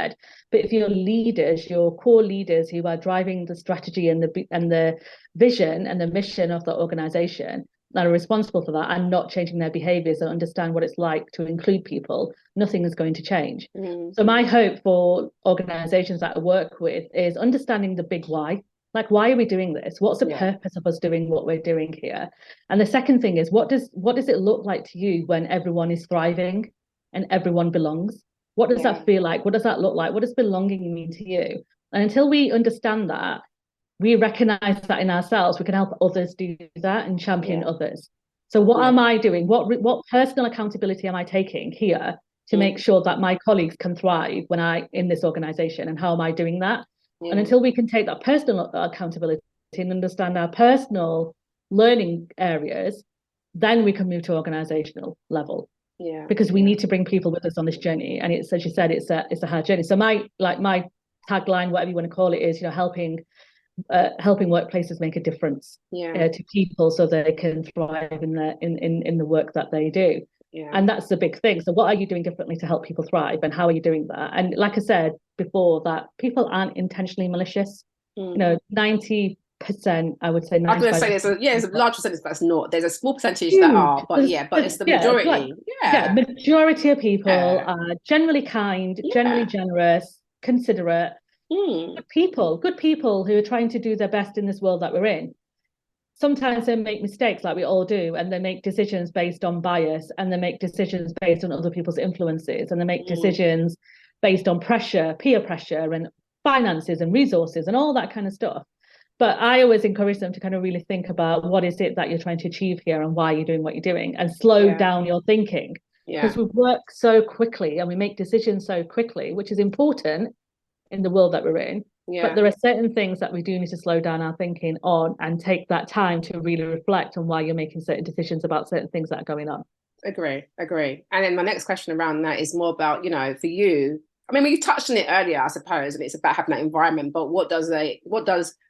But if your leaders, your core leaders who are driving the strategy and the vision and the mission of the organization, that are responsible for that and not changing their behaviors and understand what it's like to include people, nothing is going to change. So my hope for organizations that I work with is understanding the big why. Like, why are we doing this? What's the purpose of us doing what we're doing here? And the second thing is, what does it look like to you when everyone is thriving and everyone belongs? What does that feel like? What does that look like? What does belonging mean to you? And until we understand that, we recognize that in ourselves, we can help others do that and champion others. So what am I doing? What personal accountability am I taking here to make sure that my colleagues can thrive when in this organization? And how am I doing that? And until we can take that personal accountability and understand our personal learning areas, then we can move to organizational level. Because we need to bring people with us on this journey. And it's, as you said, it's a hard journey. So my tagline, whatever you want to call it, is, you know, helping workplaces make a difference to people so they can thrive in the work that they do. And that's the big thing. So what are you doing differently to help people thrive, and how are you doing that? And like I said before, that people aren't intentionally malicious. You know, 90% I would say I was going to 95%. say there's a large percentage that's not. There's a small percentage that Huge. are, but but it's the majority. Majority of people are generally kind, generally generous, considerate, good people who are trying to do their best in this world that we're in. Sometimes they make mistakes, like we all do, and they make decisions based on bias, and they make decisions based on other people's influences, and they make decisions based on pressure, peer pressure, and finances and resources and all that kind of stuff. But I always encourage them to kind of really think about what is it that you're trying to achieve here and why you're doing what you're doing, and slow down your thinking. Because we work so quickly and we make decisions so quickly, which is important in the world that we're in. But there are certain things that we do need to slow down our thinking on and take that time to really reflect on why you're making certain decisions about certain things that are going on. Agree. And then my next question around that is more about, for you, I mean, you touched on it earlier, I suppose, and it's about having that environment, but what does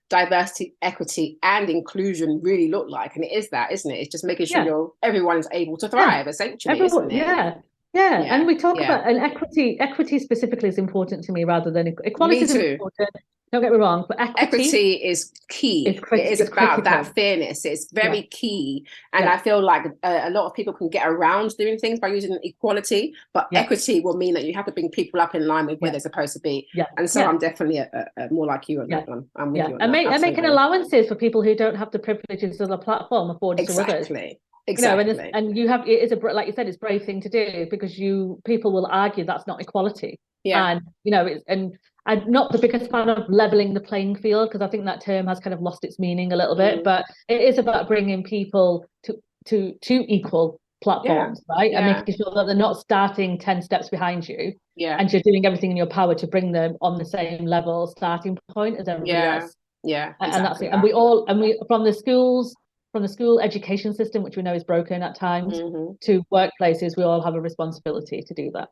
diversity, equity, and inclusion really look like? And it is that, isn't it? It's just making sure everyone's able to thrive, essentially, isn't it? And we talk about, and equity specifically is important to me rather than equality. Is important, don't get me wrong, but equity is key. It is about that fairness. It's very key, and I feel like a lot of people can get around doing things by using equality, but equity will mean that you have to bring people up in line with where they're supposed to be. And so I'm definitely more like you on that one. I'm with you on that. And making allowances for people who don't have the privileges of the platform afforded to others. Exactly. And you have, it is like you said, it's a brave thing to do, because people will argue that's not equality. And I'm not the biggest fan of leveling the playing field, because I think that term has kind of lost its meaning a little bit, but it is about bringing people to equal platforms, right? And making sure that they're not starting 10 steps behind you, and you're doing everything in your power to bring them on the same level starting point as everybody else. And that's it. And we from the school education system, which we know is broken at times, to workplaces, we all have a responsibility to do that.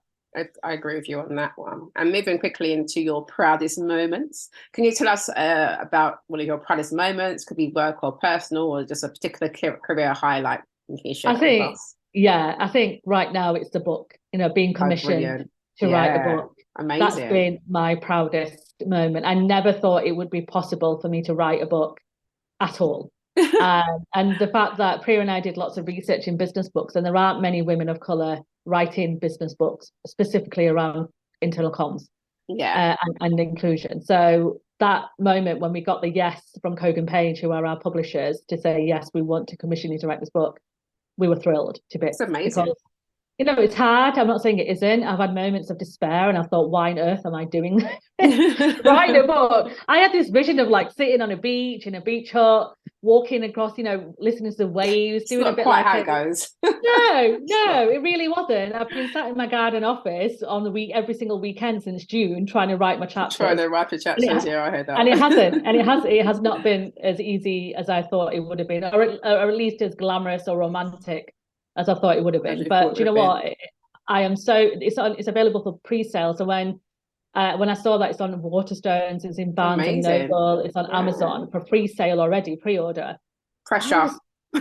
I agree with you on that one. And moving quickly into your proudest moments, can you tell us about one of your proudest moments? Could be work or personal, or just a particular career highlight you can share with us? I think right now it's the book, being commissioned to write a book. Amazing. That's been my proudest moment. I never thought it would be possible for me to write a book at all. And the fact that Priya and I did lots of research in business books, and there aren't many women of colour writing business books specifically around internal comms and inclusion. So that moment when we got the yes from Kogan Page, who are our publishers, to say, yes, we want to commission you to write this book, we were thrilled to bits. It's amazing. Because, it's hard. I'm not saying it isn't. I've had moments of despair, and I thought, why on earth am I doing this? Writing a book. I had this vision of like sitting on a beach in a beach hut, walking across, listening to the waves, doing a bit quite like how it goes. No, it really wasn't. I've been sat in my garden office every single weekend since June, trying to write my chapters. I heard that. And it hasn't, and it has not been as easy as I thought it would have been, or at least as glamorous or romantic as I thought it would have been. But do you know what? I am so it's available for pre-sale. So when I saw that it's on Waterstones, it's in Barnes and Noble, it's on Amazon for pre-sale already, pre-order. Pressure.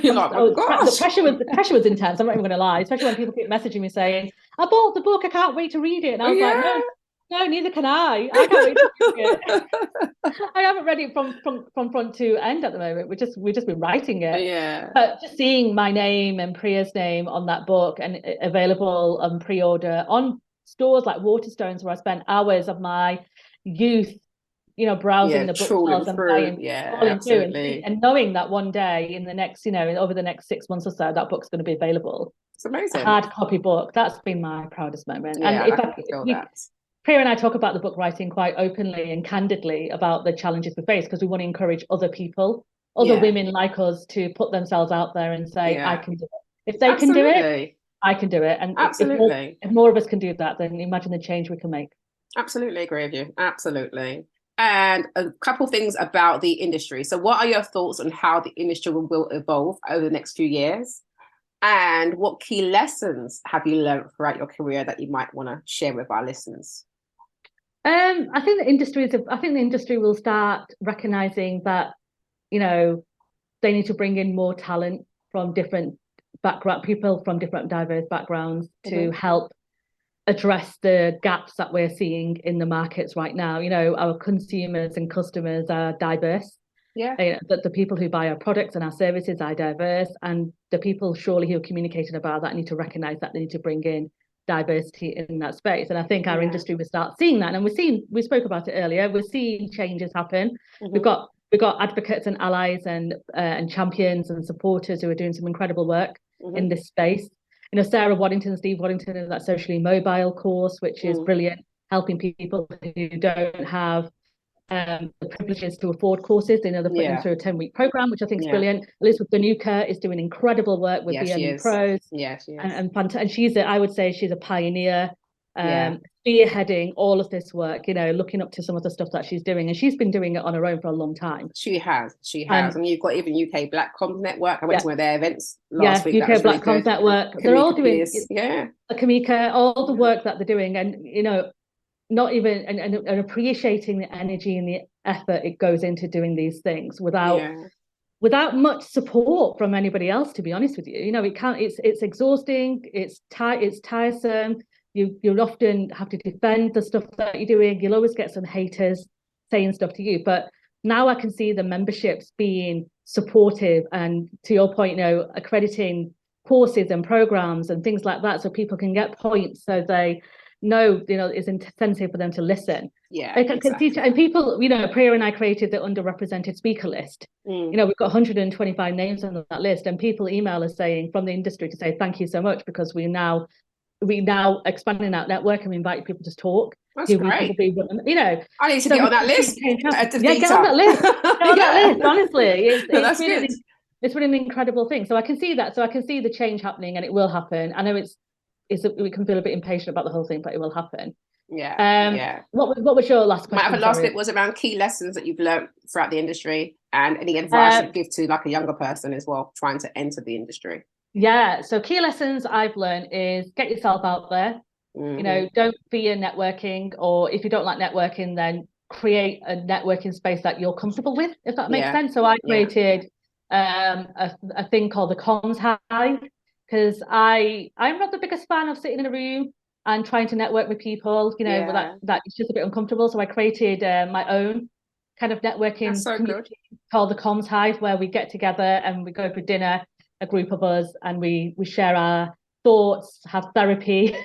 You're like, oh gosh. The pressure was intense. I'm not even going to lie, especially when people keep messaging me saying, "I bought the book, I can't wait to read it." And I was like, no, neither can I. I can't wait to read it. I haven't read it from front to end at the moment. We've just been writing it. But just seeing my name and Priya's name on that book and available on pre-order on stores like Waterstones, where I spent hours of my youth, browsing the bookshelves and buying, and knowing that one day in the next, over the next 6 months or so, that book's going to be available. It's amazing. A hard copy book. That's been my proudest moment. Priya and I talk about the book writing quite openly and candidly about the challenges we face, because we want to encourage other people, other women like us, to put themselves out there and say, I can do it. If they can do it, I can do it. And if more of us can do that, then imagine the change we can make. Absolutely agree with you. Absolutely. And a couple things about the industry. So what are your thoughts on how the industry will evolve over the next few years? And what key lessons have you learned throughout your career that you might want to share with our listeners? I think the industry will start recognizing that, they need to bring in more talent from different people from different diverse backgrounds to help address the gaps that we're seeing in the markets right now. Our consumers and customers are diverse, Yeah. That the people who buy our products and our services are diverse, and the people surely who are communicating about that need to recognize that they need to bring in diversity in that space. And I think our industry will start seeing that. And we spoke about it earlier, we're seeing changes happen. We've got advocates and allies and champions and supporters who are doing some incredible work in this space. Sarah Waddington, Steve Waddington in that Socially Mobile course, which is brilliant, helping people who don't have the privileges to afford courses. They're putting them through a 10-week program, which I think is brilliant. Elizabeth Danuka is doing incredible work with BME Pros. Yeah, she is. And she's I would say she's a pioneer, spearheading all of this work, looking up to some of the stuff that she's doing. And she's been doing it on her own for a long time. She has. And you've got even UK Black Comms Network. I went to one of their events last week. UK Black Comms Network. Kamika, they're all doing Kamika, all the work that they're doing. And, not even and appreciating the energy and the effort it goes into doing these things without much support from anybody else, to be honest with you. It's exhausting, it's tiresome. You'll often have to defend the stuff that you're doing. You'll always get some haters saying stuff to you, but now I can see the memberships being supportive and, to your point, accrediting courses and programs and things like that, so people can get points, so they know, it's incentive for them to listen. Exactly. And people, Priya and I created the underrepresented speaker list. We've got 125 names on that list, and people email us saying, from the industry, to say thank you so much, because we now expanding that network and we invite people to talk. That's great. I need to get on that list. Get on that list. Get on that list. Honestly, that's good. It's really an incredible thing. So I can see that. So I can see the change happening, and it will happen. I know we can feel a bit impatient about the whole thing, but it will happen. What was your last question? My last bit was around key lessons that you've learned throughout the industry, and any advice you'd give to like a younger person as well trying to enter the industry. So key lessons I've learned is get yourself out there. Don't fear networking, or if you don't like networking, then create a networking space that you're comfortable with, if that makes sense. So I created a thing called the Comms Hive, because I'm not the biggest fan of sitting in a room and trying to network with people, that it's just a bit uncomfortable. So I created my own kind of networking community called the Comms Hive, where we get together and we go for dinner, a group of us, and we share our thoughts, have therapy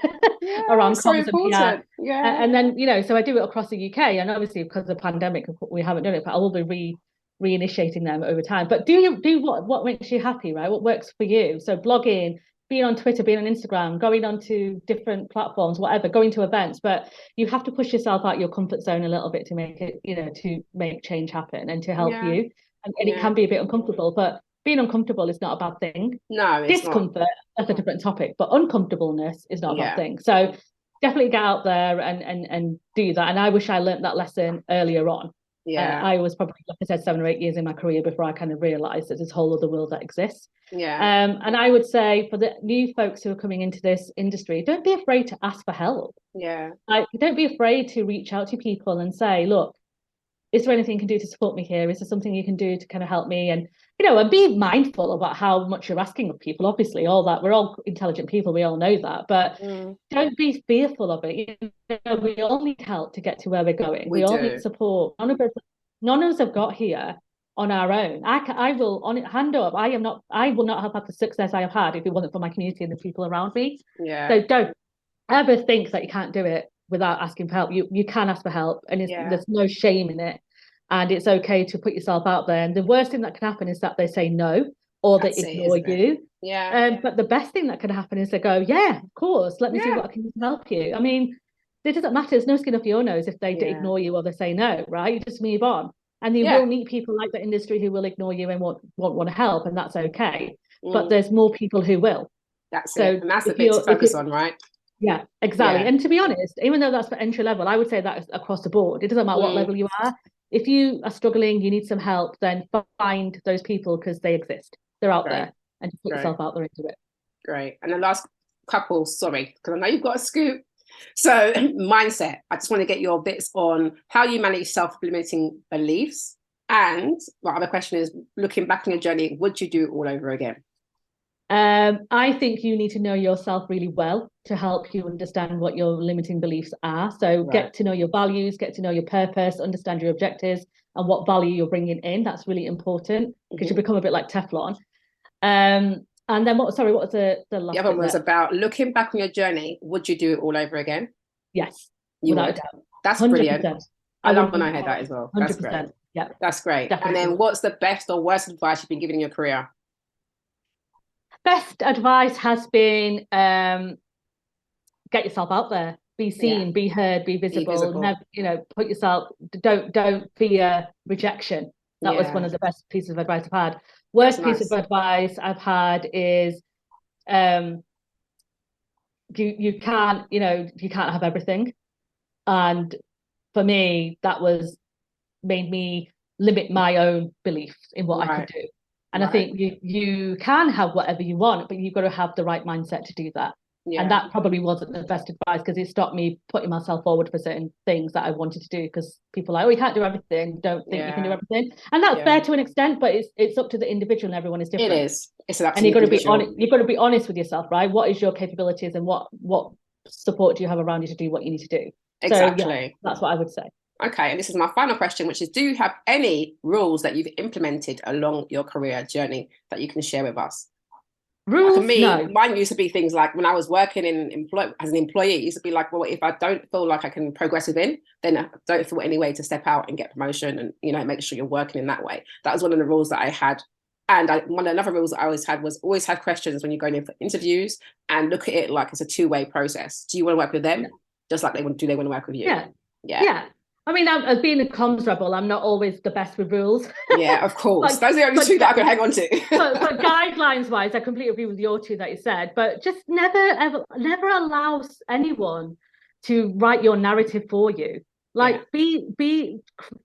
around comms and PR. And then, so I do it across the UK, and obviously because of the pandemic, we haven't done it, but I will be reinitiating them over time. But do what makes you happy, right? What works for you? So blogging, being on Twitter, being on Instagram, going onto different platforms, whatever, going to events. But you have to push yourself out your comfort zone a little bit to make it, to make change happen and to help you. And it can be a bit uncomfortable, but being uncomfortable is not a bad thing. No, it's discomfort, that's a different topic, but uncomfortableness is not a bad thing. So definitely get out there and do that. And I wish I learned that lesson earlier on. I was probably, like I said, 7 or 8 years in my career before I kind of realized there's this whole other world that exists. And I would say for the new folks who are coming into this industry, don't be afraid to ask for help. Don't be afraid to reach out to people and say, look, is there anything you can do to support me here? Is there something you can do to kind of help me? And and be mindful about how much you're asking of people. Obviously, all that, we're all intelligent people, we all know that, but don't be fearful of it. We all need help to get to where we're going. We all need support. None of us have got here on our own. I will, on it, hand up, I will not have had the success I have had if it wasn't for my community and the people around me. So don't ever think that you can't do it without asking for help. You can ask for help, and there's no shame in it. And it's okay to put yourself out there. And the worst thing that can happen is that they say no, or they ignore you. But the best thing that can happen is they go, yeah, of course, let me see what I can help you. I mean, it doesn't matter. There's no skin off your nose if they ignore you or they say no, right? You just move on. And you will meet people like the industry who will ignore you and won't want to help, and that's okay. But there's more people who will. That's it. And that's the bit to focus on, right? Yeah, exactly. And to be honest, even though that's for entry level, I would say that is across the board. It doesn't matter what level you are. If you are struggling, you need some help, then find those people, because they exist. They're out there, and just put yourself out there into it. Great. And the last couple, sorry, because I know you've got a scoop. So mindset, I just want to get your bits on how you manage self-limiting beliefs. And my other question is, looking back on your journey, would you do it all over again? I think you need to know yourself really well to help you understand what your limiting beliefs are. So get to know your values, get to know your purpose, understand your objectives, and what value you're bringing in. That's really important because you become a bit like Teflon. And then what was the last The other one was there? about looking back on your journey. Would you do it all over again? Yes, You without would. a doubt. That's 100%. brilliant. I love when I hear that as well. That's 100%. great. Yeah, that's great. definitely. And then what's the best or worst advice you've been given in your career? Best advice has been get yourself out there, be seen, be heard, be visible. Never, put yourself, don't fear rejection. That was one of the best pieces of advice I've had. Worst piece of advice I've had is you can't have everything. And for me, that made me limit my own beliefs in what I could do. And I think you can have whatever you want, but you've got to have the right mindset to do that. Yeah. And that probably wasn't the best advice because it stopped me putting myself forward for certain things that I wanted to do, because people are like, oh, you can't do everything. Don't think you can do everything. And that's fair to an extent, but it's up to the individual, and everyone is different. It is. It's an and you've got to be honest. You've got to be honest with yourself, right? What is your capabilities and what support do you have around you to do what you need to do? Exactly. So, yeah, that's what I would say. Okay, and this is my final question, which is, do you have any rules that you've implemented along your career journey that you can share with us? Rules? For me, no. Mine used to be things like when I was working as an employee, it used to be like, well, if I don't feel like I can progress within, then I don't feel any way to step out and get promotion and, make sure you're working in that way. That was one of the rules that I had. And one of the other rules that I always had was always have questions when you're going in for interviews and look at it like it's a two-way process. Do you want to work with them? Just like they want to work with you? Yeah. I mean, as being a comms rebel, I'm not always the best with rules. Yeah, of course. Those are the only two that I can hang on to. but guidelines-wise, I completely agree with your two that you said. But just never allow anyone to write your narrative for you. Like,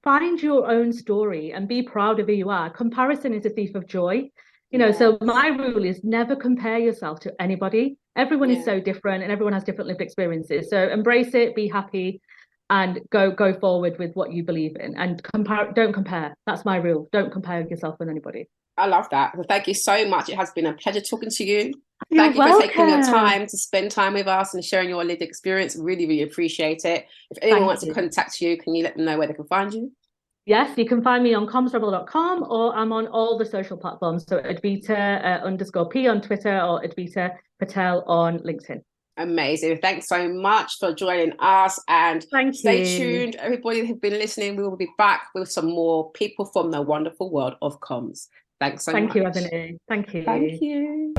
find your own story and be proud of who you are. Comparison is a thief of joy. So my rule is never compare yourself to anybody. Everyone is so different and everyone has different lived experiences. So embrace it, be happy, and go forward with what you believe in, and don't compare. That's my rule. Don't compare yourself with anybody. I love that. Well, thank you so much. It has been a pleasure talking to you. Thank you for taking your time to spend time with us and sharing your lived experience. Really, really appreciate it. If anyone wants to contact you, can you let them know where they can find you? Yes, you can find me on commsrebel.com, or I'm on all the social platforms. So Advita _P on Twitter, or Advita Patel on LinkedIn. Amazing. Thanks so much for joining us, and stay tuned. Everybody who's been listening, we will be back with some more people from the wonderful world of comms. Thanks so much. Thank you, Ebony. Thank you. Thank you.